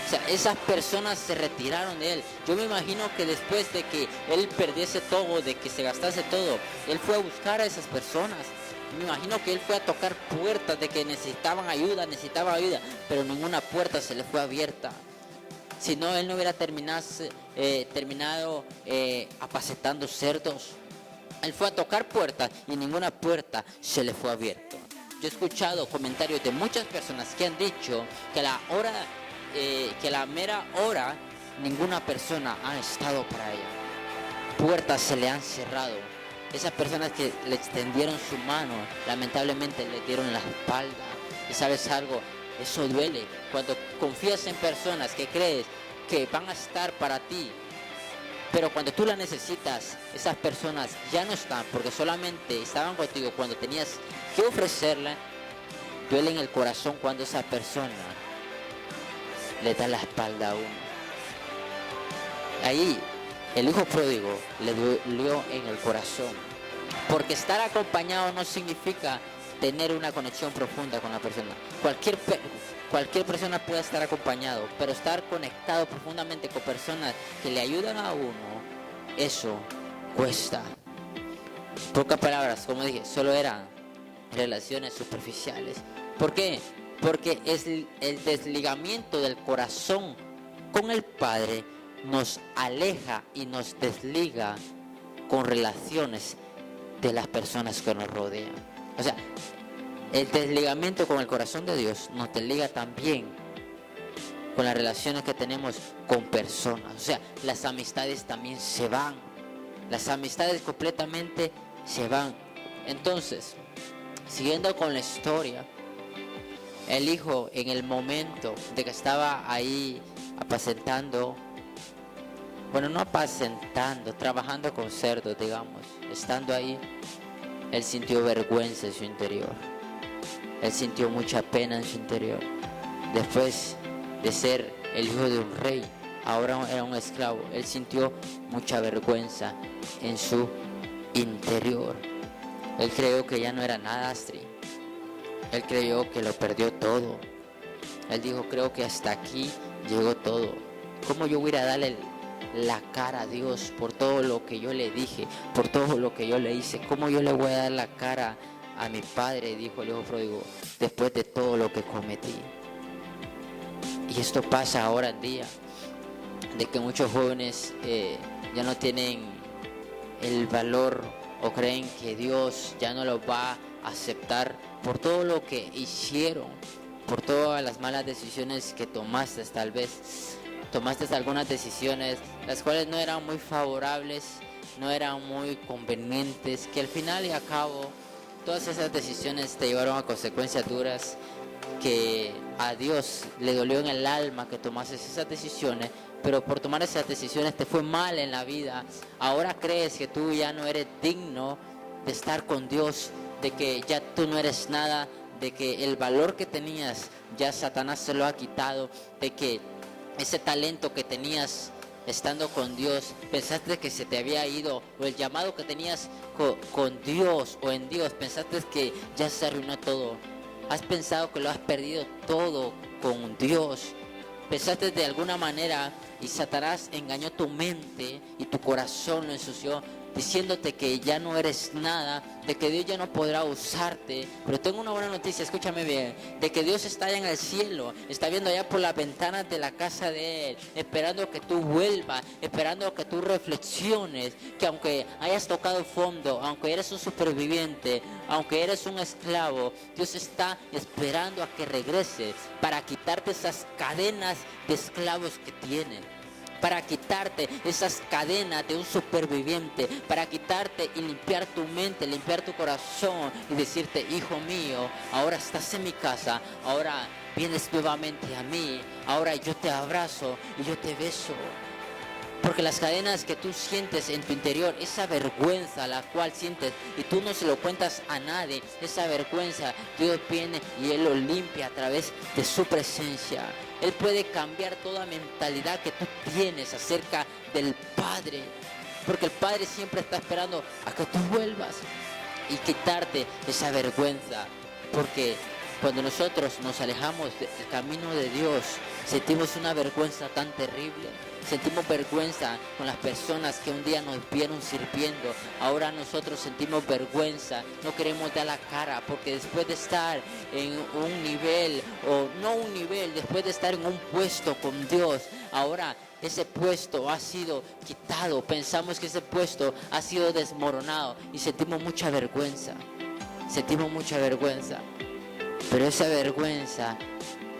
O sea, esas personas se retiraron de él. Yo me imagino que después de que él perdiese todo, de que se gastase todo, él fue a buscar a esas personas. Me imagino que él fue a tocar puertas de que necesitaban ayuda, pero ninguna puerta se le fue abierta. Si no, él no hubiera terminado apacetando cerdos. Él fue a tocar puertas y ninguna puerta se le fue abierta. Yo he escuchado comentarios de muchas personas que han dicho que la mera hora, ninguna persona ha estado para ella. Puertas se le han cerrado esas personas que le extendieron su mano, lamentablemente le dieron la espalda. Y sabes algo, eso duele. Cuando confías en personas que crees que van a estar para ti, pero cuando tú la necesitas, esas personas ya no están, porque solamente estaban contigo cuando tenías que ofrecerla. Duele en el corazón cuando esa persona le da la espalda a uno. Ahí el hijo pródigo le dolió en el corazón, porque estar acompañado no significa tener una conexión profunda con la persona. Cualquier persona puede estar acompañado, pero estar conectado profundamente con personas que le ayudan a uno, eso cuesta. Pocas palabras, como dije, solo eran relaciones superficiales. ¿Por qué? Porque es el desligamiento del corazón con el Padre nos aleja y nos desliga con relaciones de las personas que nos rodean. O sea, el desligamiento con el corazón de Dios nos desliga también con las relaciones que tenemos con personas. O sea, las amistades también se van. Las amistades completamente se van. Entonces, siguiendo con la historia, el hijo, en el momento de que estaba ahí apacentando, bueno, no apacentando, trabajando con cerdos, digamos, estando ahí, él sintió vergüenza en su interior. Él sintió mucha pena en su interior. Después de ser el hijo de un rey, ahora era un esclavo. Él sintió mucha vergüenza en su interior. Él creyó que ya no era nada, Astrid. Él creyó que lo perdió todo. Él dijo, creo que hasta aquí llegó todo. ¿Cómo yo voy a ir a darle la cara a Dios por todo lo que yo le dije, por todo lo que yo le hice? ¿Cómo yo le voy a dar la cara a mi padre? Dijo el hijo pródigo, después de todo lo que cometí. Y esto pasa ahora en día, de que muchos jóvenes ya no tienen el valor o creen que Dios ya no los va a aceptar por todo lo que hicieron, por todas las malas decisiones que tomaste. Tal vez tomaste algunas decisiones las cuales no eran muy favorables, no eran muy convenientes, que al final y a cabo todas esas decisiones te llevaron a consecuencias duras, que a Dios le dolió en el alma que tomases esas decisiones, pero por tomar esas decisiones te fue mal en la vida. Ahora crees que tú ya no eres digno de estar con Dios, de que ya tú no eres nada, de que el valor que tenías ya Satanás se lo ha quitado, de que ese talento que tenías estando con Dios, pensaste que se te había ido, o el llamado que tenías con Dios o en Dios, pensaste que ya se arruinó todo. Has pensado que lo has perdido todo con Dios. Pensaste de alguna manera y Satanás engañó tu mente y tu corazón lo ensució, diciéndote que ya no eres nada, de que Dios ya no podrá usarte. Pero tengo una buena noticia, escúchame bien, de que Dios está allá en el cielo, está viendo allá por las ventanas de la casa de Él, esperando que tú vuelvas, esperando que tú reflexiones, que aunque hayas tocado fondo, aunque eres un superviviente, aunque eres un esclavo, Dios está esperando a que regreses para quitarte esas cadenas de esclavos que tienes, para quitarte esas cadenas de un superviviente, para quitarte y limpiar tu mente, limpiar tu corazón y decirte, hijo mío, ahora estás en mi casa, ahora vienes nuevamente a mí, ahora yo te abrazo y yo te beso. Porque las cadenas que tú sientes en tu interior, esa vergüenza la cual sientes y tú no se lo cuentas a nadie, esa vergüenza, Dios viene y Él lo limpia a través de su presencia. Él puede cambiar toda mentalidad que tú tienes acerca del Padre, porque el Padre siempre está esperando a que tú vuelvas y quitarte esa vergüenza. Porque cuando nosotros nos alejamos del camino de Dios, sentimos una vergüenza tan terrible. Sentimos vergüenza con las personas que un día nos vieron sirviendo. Ahora nosotros sentimos vergüenza, no queremos dar la cara, porque después de estar en un nivel, o no un nivel, después de estar en un puesto con Dios, ahora ese puesto ha sido quitado. Pensamos que ese puesto ha sido desmoronado y sentimos mucha vergüenza. Sentimos mucha vergüenza. Pero esa vergüenza,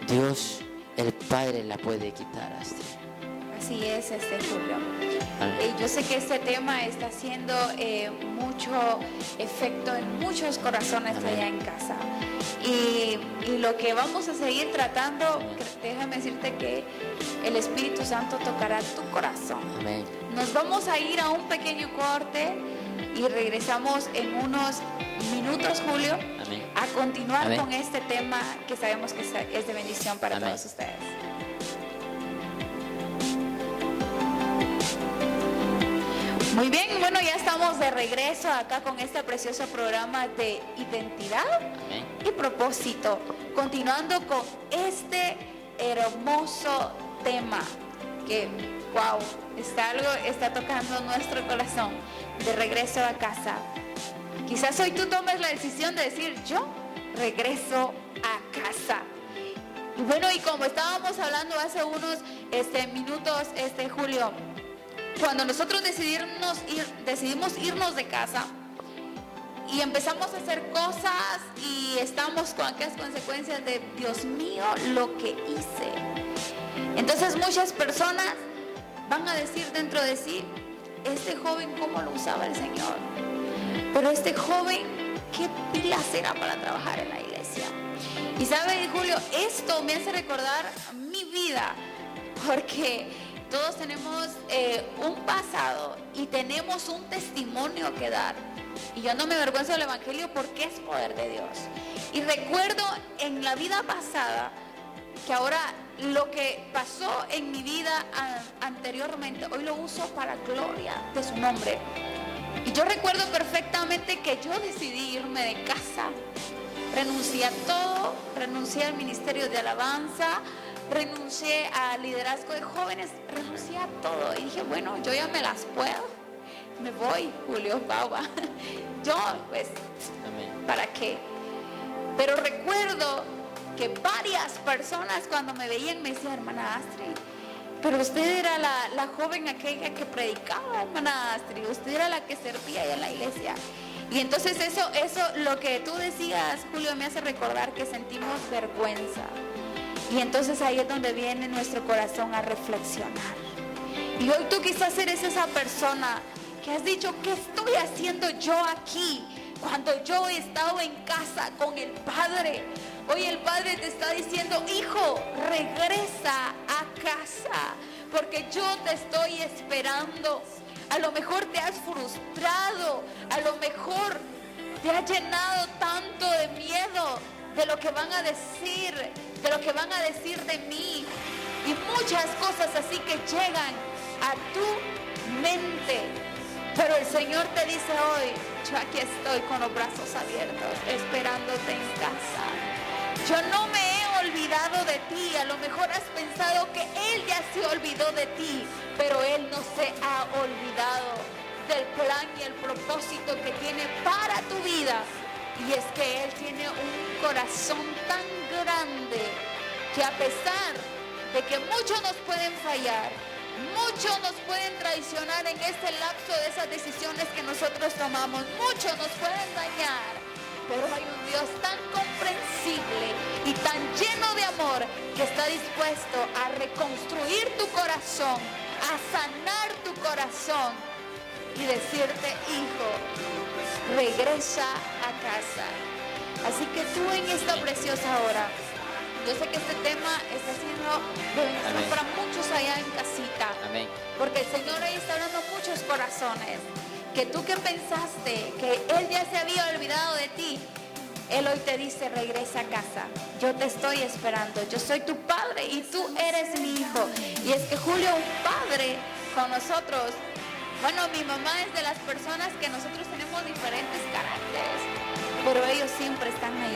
Dios, el Padre, la puede quitar, Astrid. Así es, Julio. Amén. Yo sé que este tema está haciendo mucho efecto en muchos corazones Amén. allá en casa. Y lo que vamos a seguir tratando, déjame decirte que el Espíritu Santo tocará tu corazón. Amén. Nos vamos a ir a un pequeño corte y regresamos en unos minutos, Julio, Amén. a continuar Amén. con este tema que sabemos que es de bendición para Amén. todos ustedes. Muy bien, bueno, ya estamos de regreso acá con este precioso programa de identidad Amén. y propósito, continuando con este hermoso tema que, wow, está tocando nuestro corazón, de regreso a casa. Quizás hoy tú tomes la decisión de decir, yo regreso a casa. Y bueno, y como estábamos hablando hace unos minutos, Julio, cuando nosotros decidimos irnos de casa y empezamos a hacer cosas y estamos con aquellas consecuencias de, Dios mío, lo que hice. Entonces muchas personas van a decir dentro de sí, este joven, ¿cómo lo usaba el Señor? Pero este joven, ¿qué pilas era para trabajar en la iglesia? Y sabe, Julio, esto me hace recordar mi vida, porque todos tenemos un pasado y tenemos un testimonio que dar. Y yo no me avergüenzo del Evangelio porque es poder de Dios. Y recuerdo en la vida pasada que ahora lo que pasó en mi vida anteriormente, hoy lo uso para gloria de su nombre. Y yo recuerdo perfectamente que yo decidí irme de casa. Renuncié a todo, renuncié al ministerio de alabanza, renuncié al liderazgo de jóvenes, renuncié a todo. Y dije, bueno, yo ya me las puedo. Me voy, Julio, Baba. Yo, pues, Amén. ¿para qué? Pero recuerdo que varias personas cuando me veían me decían, hermana Astrid, pero usted era la joven aquella que predicaba, hermana Astrid, usted era la que servía allá en la iglesia. Y entonces eso, lo que tú decías, Julio, me hace recordar que sentimos vergüenza. Y entonces ahí es donde viene nuestro corazón a reflexionar. Y hoy tú quizás eres esa persona que has dicho, ¿qué estoy haciendo yo aquí? Cuando yo he estado en casa con el Padre. Hoy el Padre te está diciendo, hijo, regresa a casa, porque yo te estoy esperando. A lo mejor te has frustrado, a lo mejor te ha llenado tanto de miedo de lo que van a decir, de mí. Y muchas cosas así que llegan a tu mente. Pero el Señor te dice hoy, yo aquí estoy con los brazos abiertos, esperándote en casa. Yo no me he olvidado de ti. A lo mejor has pensado que Él ya se olvidó de ti, pero Él no se ha olvidado del plan y el propósito que tiene para tu vida. Y es que Él tiene un corazón tan grande que a pesar de que muchos nos pueden fallar, muchos nos pueden traicionar en este lapso de esas decisiones que nosotros tomamos, muchos nos pueden dañar, pero hay un Dios tan comprensible y tan lleno de amor que está dispuesto a reconstruir tu corazón, a sanar tu corazón y decirte, hijo, regresa a casa. Así que tú en esta preciosa hora, yo sé que este tema está siendo de bendición Amén. para muchos allá en casita. Amén. Porque el Señor ahí está hablando a muchos corazones. Que tú que pensaste que Él ya se había olvidado de ti, Él hoy te dice, regresa a casa. Yo te estoy esperando. Yo soy tu padre y tú eres mi hijo. Y es que Julio, un padre con nosotros. Bueno, mi mamá es de las personas que nosotros tenemos diferentes caracteres, pero ellos siempre están ahí.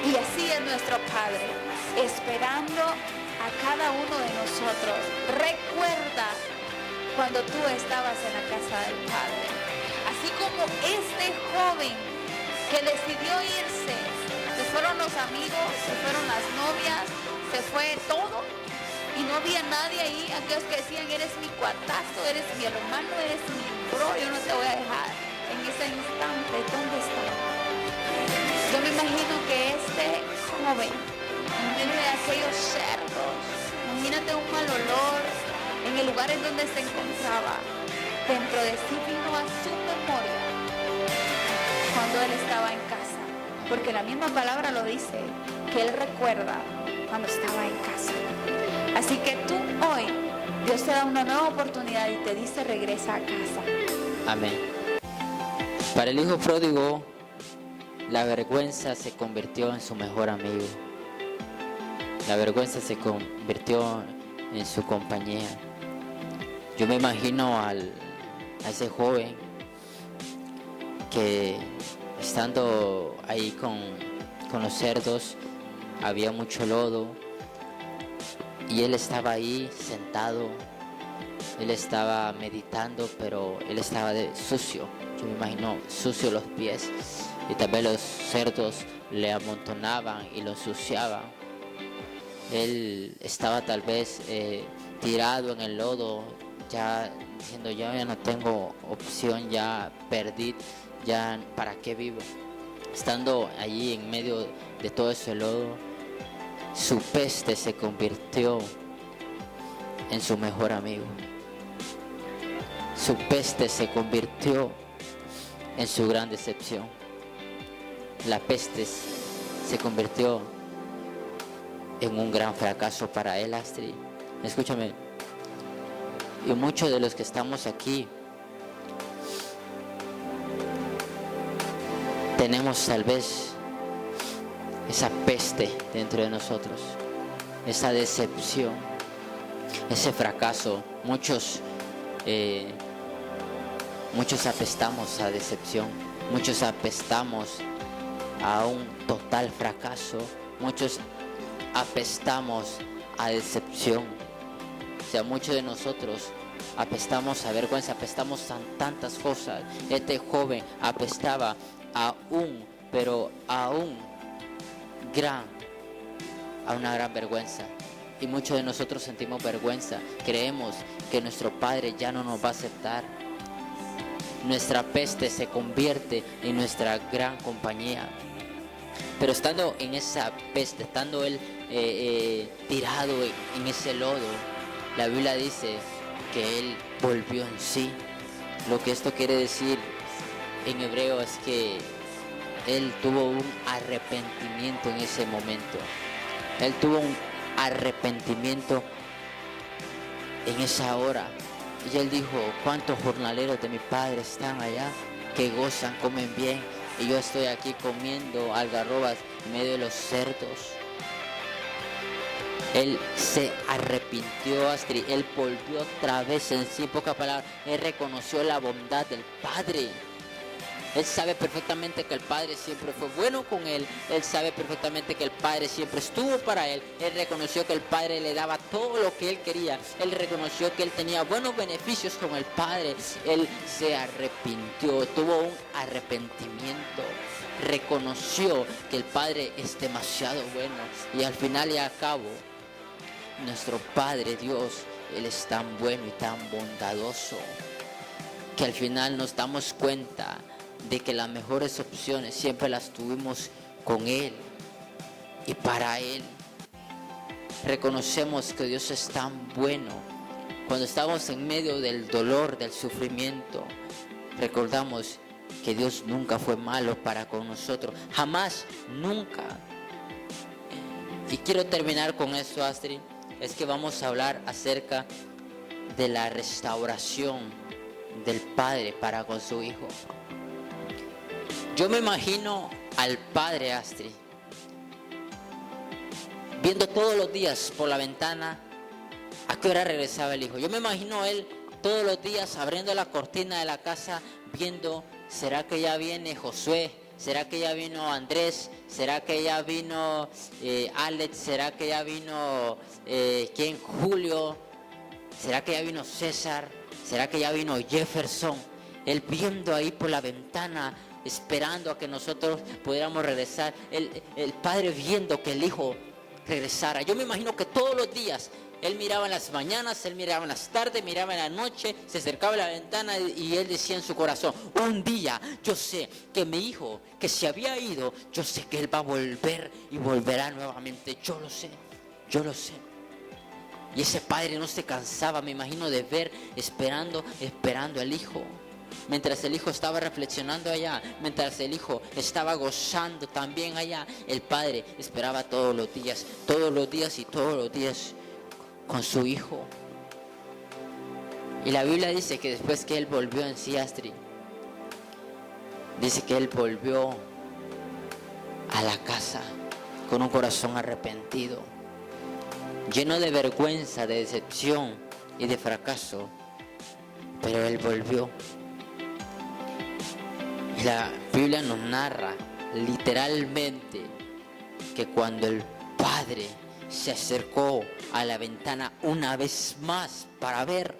Y así es nuestro Padre, esperando a cada uno de nosotros. Recuerda cuando tú estabas en la casa del Padre. Así como este joven que decidió irse, se fueron los amigos, se fueron las novias, se fue todo. Y no había nadie ahí, aquellos que decían, eres mi cuatazo, eres mi hermano, eres mi bro, yo no te voy a dejar. En ese instante, ¿dónde está? Yo me imagino que este joven, en medio de aquellos cerdos, imagínate un mal olor, en el lugar en donde se encontraba, dentro de sí vino a su memoria cuando él estaba en casa, porque la misma palabra lo dice, que él recuerda cuando estaba en casa. Así que tú hoy, Dios te da una nueva oportunidad y te dice regresa a casa. Amén. Para el hijo pródigo, la vergüenza se convirtió en su mejor amigo. La vergüenza se convirtió en su compañía. Yo me imagino a ese joven que estando ahí con los cerdos, había mucho lodo y él estaba ahí sentado, él estaba meditando, pero él estaba sucio. Yo me imagino sucio los pies y tal vez los cerdos le amontonaban y lo ensuciaban. Él estaba tal vez tirado en el lodo, ya diciendo ya no tengo opción, ya perdí, ya para qué vivo. Estando allí en medio de todo ese lodo, su peste se convirtió en su mejor amigo. Su peste se convirtió en su gran decepción. La peste se convirtió en un gran fracaso para él, Astrid. Escúchame. Y muchos de los que estamos aquí tenemos tal vez esa peste dentro de nosotros, esa decepción, ese fracaso. Muchos apestamos a decepción, muchos apestamos a un total fracaso, muchos apestamos a decepción. O sea, muchos de nosotros apestamos a vergüenza, apestamos a tantas cosas. Este joven apestaba pero a una gran vergüenza. Y muchos de nosotros sentimos vergüenza, creemos que nuestro Padre ya no nos va a aceptar. Nuestra peste se convierte en nuestra gran compañía. Pero estando en esa peste, estando él tirado en ese lodo, la Biblia dice que él volvió en sí. Lo que esto quiere decir en hebreo es que él tuvo un arrepentimiento en ese momento. Él tuvo un arrepentimiento en esa hora. Y él dijo, ¿cuántos jornaleros de mi Padre están allá que gozan, comen bien? Y yo estoy aquí comiendo algarrobas en medio de los cerdos. Él se arrepintió, Astrid. Él volvió otra vez en sí. En pocas palabras, él reconoció la bondad del Padre. Él sabe perfectamente que el Padre siempre fue bueno con él. Él sabe perfectamente que el Padre siempre estuvo para él. Él reconoció que el Padre le daba todo lo que él quería. Él reconoció que él tenía buenos beneficios con el Padre. Él se arrepintió, tuvo un arrepentimiento. Reconoció que el Padre es demasiado bueno. Y al final y al cabo, nuestro Padre Dios, Él es tan bueno y tan bondadoso, que al final nos damos cuenta de que las mejores opciones siempre las tuvimos con Él y para Él. Reconocemos que Dios es tan bueno. Cuando estamos en medio del dolor, del sufrimiento, recordamos que Dios nunca fue malo para con nosotros. Jamás, nunca. Y quiero terminar con esto, Astrid. Es que vamos a hablar acerca de la restauración del Padre para con su Hijo. Yo me imagino al Padre, Astrid, viendo todos los días por la ventana a qué hora regresaba el Hijo. Yo me imagino a él todos los días abriendo la cortina de la casa, viendo, ¿será que ya viene Josué? ¿Será que ya vino Andrés? ¿Será que ya vino Alex? ¿Será que ya vino Julio? ¿Será que ya vino César? ¿Será que ya vino Jefferson? Él viendo ahí por la ventana, esperando a que nosotros pudiéramos regresar. El Padre viendo que el Hijo regresara. Yo me imagino que todos los días él miraba en las mañanas, él miraba en las tardes, miraba en la noche, se acercaba a la ventana y él decía en su corazón, un día yo sé que mi hijo que se había ido, yo sé que él va a volver y volverá nuevamente. Yo lo sé, yo lo sé. Y ese padre no se cansaba, me imagino, de ver, esperando al hijo. Mientras el hijo estaba reflexionando allá, mientras el hijo estaba gozando también allá, el padre esperaba todos los días con su hijo. Y la Biblia dice que después que él volvió en sí, Astrid, dice que él volvió a la casa con un corazón arrepentido, lleno de vergüenza, de decepción y de fracaso. Pero él volvió. Y la Biblia nos narra literalmente que cuando el padre se acercó a la ventana una vez más para ver,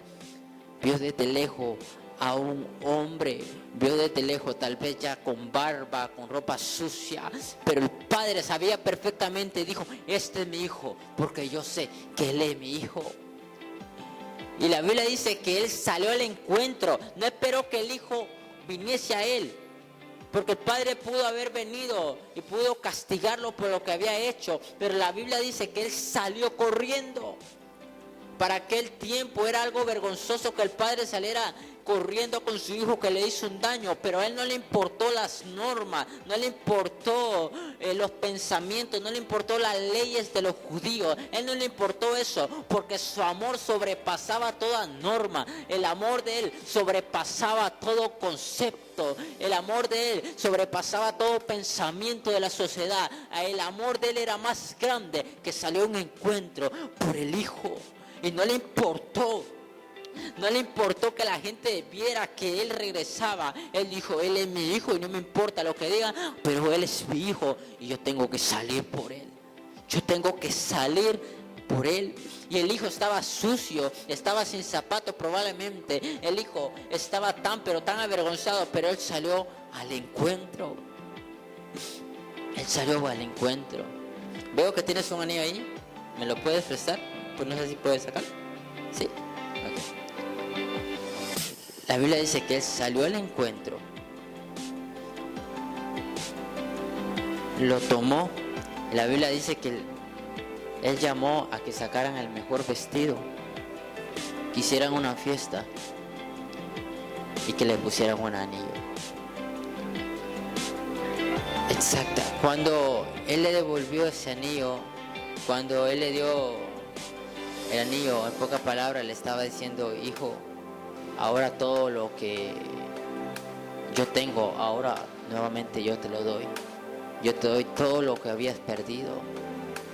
vio desde lejos a un hombre, vio desde lejos, tal vez ya con barba, con ropa sucia, pero el padre sabía perfectamente, dijo: este es mi hijo, porque yo sé que él es mi hijo. Y la Biblia dice que él salió al encuentro, no esperó que el hijo viniese a él, porque el padre pudo haber venido y pudo castigarlo por lo que había hecho, pero la Biblia dice que él salió corriendo. Para aquel tiempo era algo vergonzoso que el padre saliera corriendo con su hijo que le hizo un daño, pero a él no le importó las normas, no le importó los pensamientos, no le importó las leyes de los judíos, él no le importó eso, porque su amor sobrepasaba toda norma, el amor de él sobrepasaba todo concepto, el amor de él sobrepasaba todo pensamiento de la sociedad, el amor de él era más grande, que salió a un encuentro por el hijo. Y no le importó que la gente viera que él regresaba. Él dijo: él es mi hijo y no me importa lo que digan, pero él es mi hijo y yo tengo que salir por él. Yo tengo que salir por él. Y el hijo estaba sucio, estaba sin zapatos probablemente. El hijo estaba tan avergonzado, pero él salió al encuentro. Él salió al encuentro. Veo que tienes un anillo ahí. ¿Me lo puedes prestar? Pues no sé si puedes sacar. Sí. Okay. La Biblia dice que él salió al encuentro, lo tomó. La Biblia dice que él llamó a que sacaran el mejor vestido, que hicieran una fiesta y que le pusieran un anillo. Exacto. Cuando él le devolvió ese anillo, cuando él le dio el anillo, en pocas palabras le estaba diciendo: hijo, ahora todo lo que yo tengo, ahora nuevamente yo te lo doy. Yo te doy todo lo que habías perdido.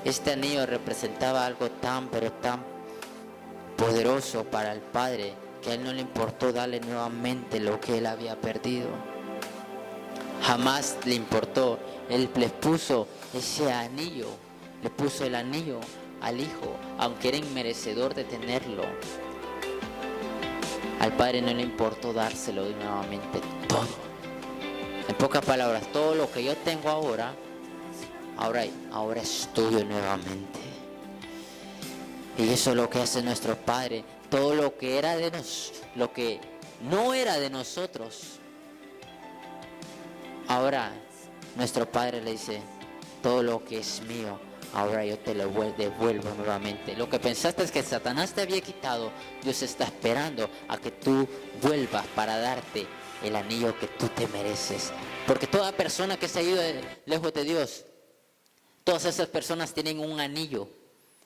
Este anillo representaba algo tan poderoso para el padre, que a él no le importó darle nuevamente lo que él había perdido. Jamás le importó. Él le puso ese anillo, le puso el anillo al hijo, aunque era inmerecedor de tenerlo. Al padre no le importó dárselo nuevamente todo. En pocas palabras, todo lo que yo tengo ahora es tuyo nuevamente. Y eso es lo que hace nuestro Padre. Todo lo que era de nosotros, lo que no era de nosotros, ahora nuestro Padre le dice: todo lo que es mío, ahora yo te lo devuelvo nuevamente. Lo que pensaste es que Satanás te había quitado, Dios está esperando a que tú vuelvas para darte el anillo que tú te mereces. Porque toda persona que se ha ido lejos de Dios, todas esas personas tienen un anillo,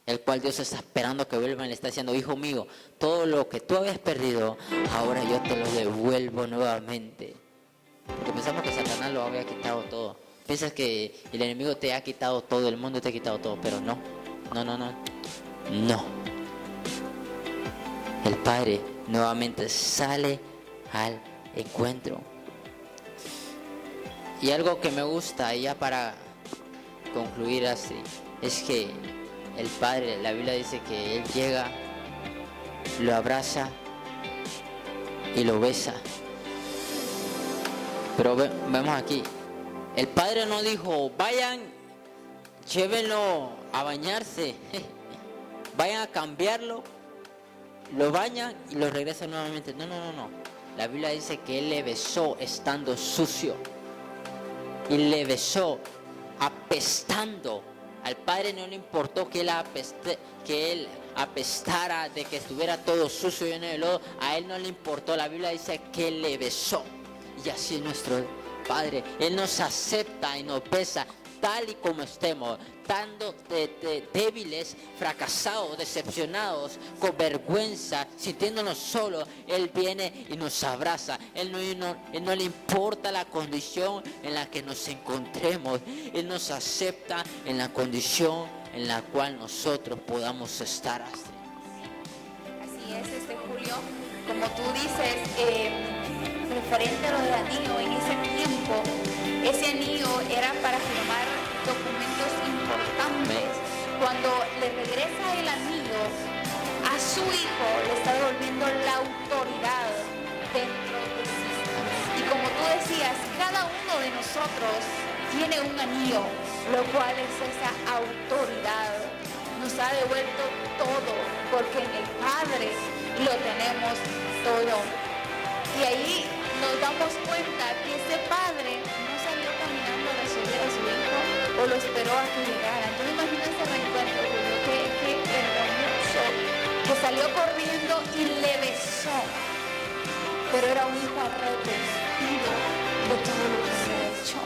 el cual Dios está esperando que vuelvan. Le está diciendo: hijo mío, todo lo que tú habías perdido, ahora yo te lo devuelvo nuevamente. Porque pensamos que Satanás lo había quitado todo. Piensas que el enemigo te ha quitado todo, el mundo te ha quitado todo, pero no. El Padre nuevamente sale al encuentro. Y algo que me gusta, ya para concluir así, es que el Padre, la Biblia dice que Él llega, lo abraza y lo besa. Pero vemos aquí, el Padre no dijo: vayan, llévenlo a bañarse, vayan a cambiarlo, lo bañan y lo regresan nuevamente. No. La Biblia dice que Él le besó estando sucio. Y le besó apestando Al padre no le importó que él apestara, de que estuviera todo sucio, lleno de lodo. A él no le importó. La Biblia dice que él le besó. Y así es nuestro Padre. Él nos acepta y nos besa tal y como estemos, estando débiles, fracasados, decepcionados, con vergüenza, sintiéndonos solos. Él viene y nos abraza. Él no le importa la condición en la que nos encontremos. Él nos acepta en la condición en la cual nosotros podamos estar. Así es, Julio, como tú dices, referente a lo del anillo, en ese tiempo, ese anillo era para firmar documentos importantes. Cuando le regresa el anillo a su hijo, le está devolviendo la autoridad dentro de sí. Y como tú decías, cada uno de nosotros tiene un anillo, lo cual es esa autoridad. Nos ha devuelto todo, porque en el Padre lo tenemos todo. Y ahí nos damos cuenta que ese padre no salió caminando a recibir a su hijo o lo esperó a que llegara. Entonces imagina ese reencuentro, Julio, qué hermoso, que salió corriendo y le besó. Pero era un hijo arrepentido de todo lo que se ha hecho.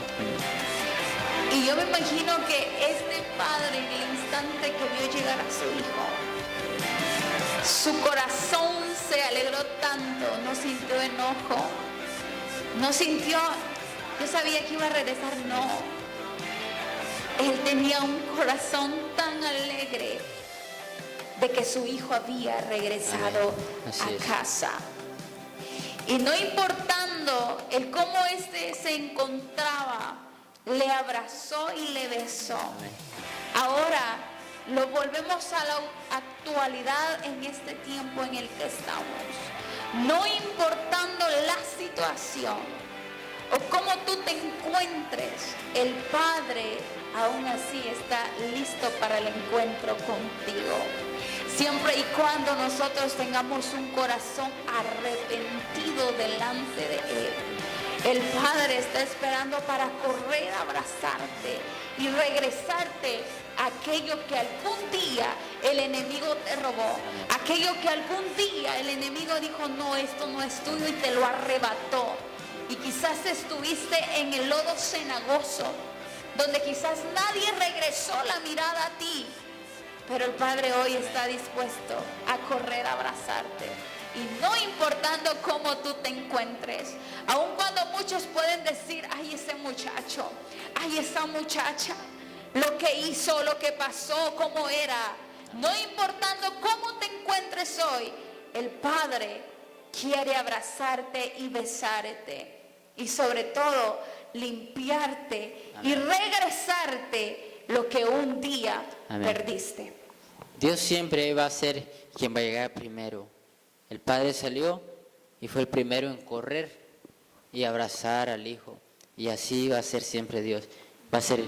Y yo me imagino que este padre, en el instante que vio llegar a su hijo, su corazón se alegró tanto, no sintió enojo, no sintió, yo sabía que iba a regresar, no. Él tenía un corazón tan alegre de que su hijo había regresado a casa. Y no importando el cómo se encontraba, le abrazó y le besó. Ahora lo volvemos a la actualidad en este tiempo en el que estamos. No importando la situación o cómo tú te encuentres, el Padre aún así está listo para el encuentro contigo. Siempre y cuando nosotros tengamos un corazón arrepentido delante de Él. El Padre está esperando para correr a abrazarte y regresarte aquello que algún día el enemigo te robó, aquello que algún día el enemigo dijo, no, esto no es tuyo, y te lo arrebató. Y quizás estuviste en el lodo cenagoso, donde quizás nadie regresó la mirada a ti, pero el Padre hoy está dispuesto a correr a abrazarte. Y no importando cómo tú te encuentres, aun cuando muchos pueden decir, ay, ese muchacho, ay, esa muchacha, lo que hizo, lo que pasó, cómo era, no importando cómo te encuentres hoy, el Padre quiere abrazarte y besarte, y sobre todo limpiarte. Amén. Y regresarte lo que un día Amén. Perdiste. Dios siempre va a ser quien va a llegar primero. El Padre salió y fue el primero en correr y abrazar al Hijo. Y así va a ser siempre Dios. Va a ser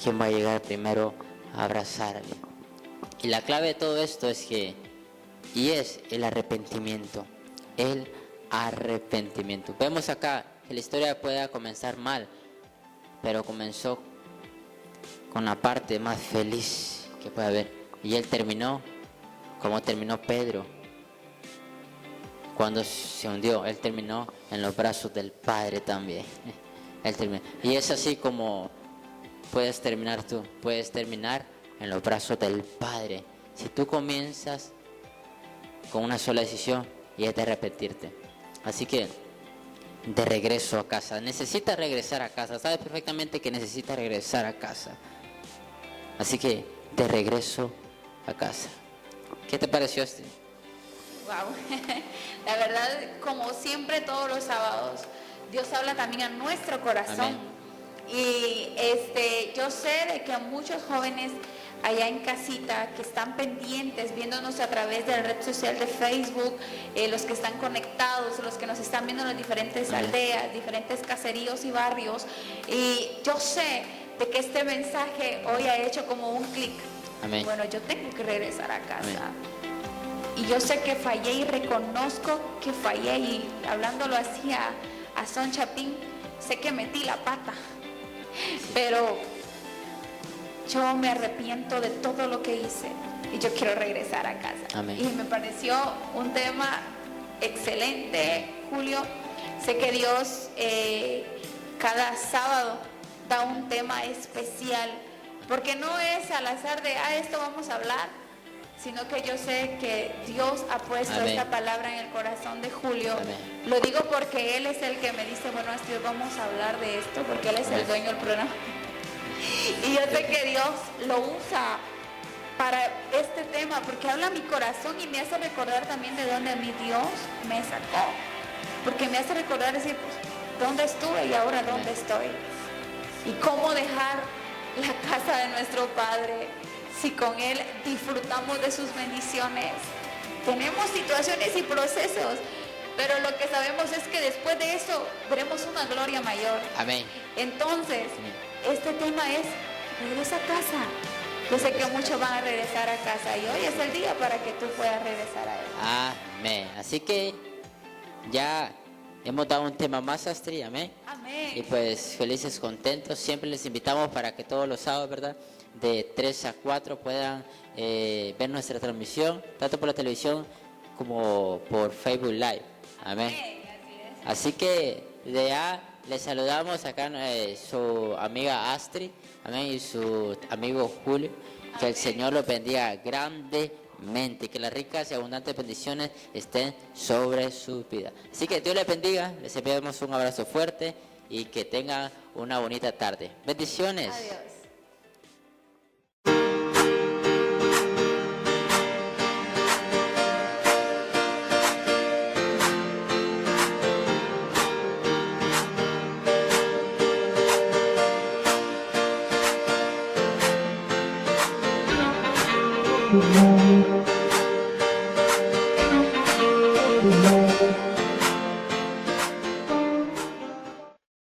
quien va a llegar primero a abrazar al Hijo. Y la clave de todo esto es el arrepentimiento. El arrepentimiento. Vemos acá que la historia puede comenzar mal, pero comenzó con la parte más feliz que puede haber. Y él terminó como terminó Pedro. Cuando se hundió, él terminó en los brazos del Padre también. Él terminó. Y es así como puedes terminar tú. Puedes terminar en los brazos del Padre. Si tú comienzas con una sola decisión y es de arrepentirte. Así que de regreso a casa. Necesitas regresar a casa. Sabes perfectamente que necesitas regresar a casa. Así que de regreso a casa. ¿Qué te pareció este? Wow, la verdad, como siempre todos los sábados, Dios habla también a nuestro corazón. Amén. Y yo sé de que muchos jóvenes allá en casita que están pendientes, viéndonos a través de la red social de Facebook, los que están conectados, los que nos están viendo en las diferentes Amén. Aldeas, diferentes caseríos y barrios, y yo sé de que este mensaje hoy ha hecho como un clic. Bueno, yo tengo que regresar a casa. Amén. Y yo sé que fallé y reconozco que fallé, y hablándolo así a Son Chapín, sé que metí la pata, pero yo me arrepiento de todo lo que hice y yo quiero regresar a casa. Amén. Y me pareció un tema excelente, Julio. Sé que Dios cada sábado da un tema especial, porque no es al azar de, esto vamos a hablar, sino que yo sé que Dios ha puesto Amén. esta palabra en el corazón de Julio. Amén. Lo digo porque Él es el que me dice, bueno, Astrid, vamos a hablar de esto, porque Él es el Amén. dueño del programa. Y yo sé que Dios lo usa para este tema, porque habla a mi corazón y me hace recordar también de dónde mi Dios me sacó. Porque me hace recordar, decir, pues, dónde estuve y ahora dónde estoy. Y cómo dejar la casa de nuestro Padre si con Él disfrutamos de sus bendiciones. Tenemos situaciones y procesos, pero lo que sabemos es que después de eso veremos una gloria mayor. Amén. Entonces, Amén. este tema es, regresa a casa. Yo sé que muchos van a regresar a casa y hoy es el día para que tú puedas regresar a Él. Amén. Así que ya hemos dado un tema más, Astrid. Amén. Amén. Y pues felices, contentos. Siempre les invitamos para que todos los sábados, ¿verdad?, de 3 a 4 puedan ver nuestra transmisión, tanto por la televisión como por Facebook Live. Amén. Así que de ya les saludamos acá su amiga Astrid, amén, y su amigo Julio. Que el Señor los bendiga grandemente, que las ricas y abundantes bendiciones estén sobre su vida. Así que Dios les bendiga, les enviamos un abrazo fuerte y que tengan una bonita tarde. Bendiciones. Adiós. Good morning.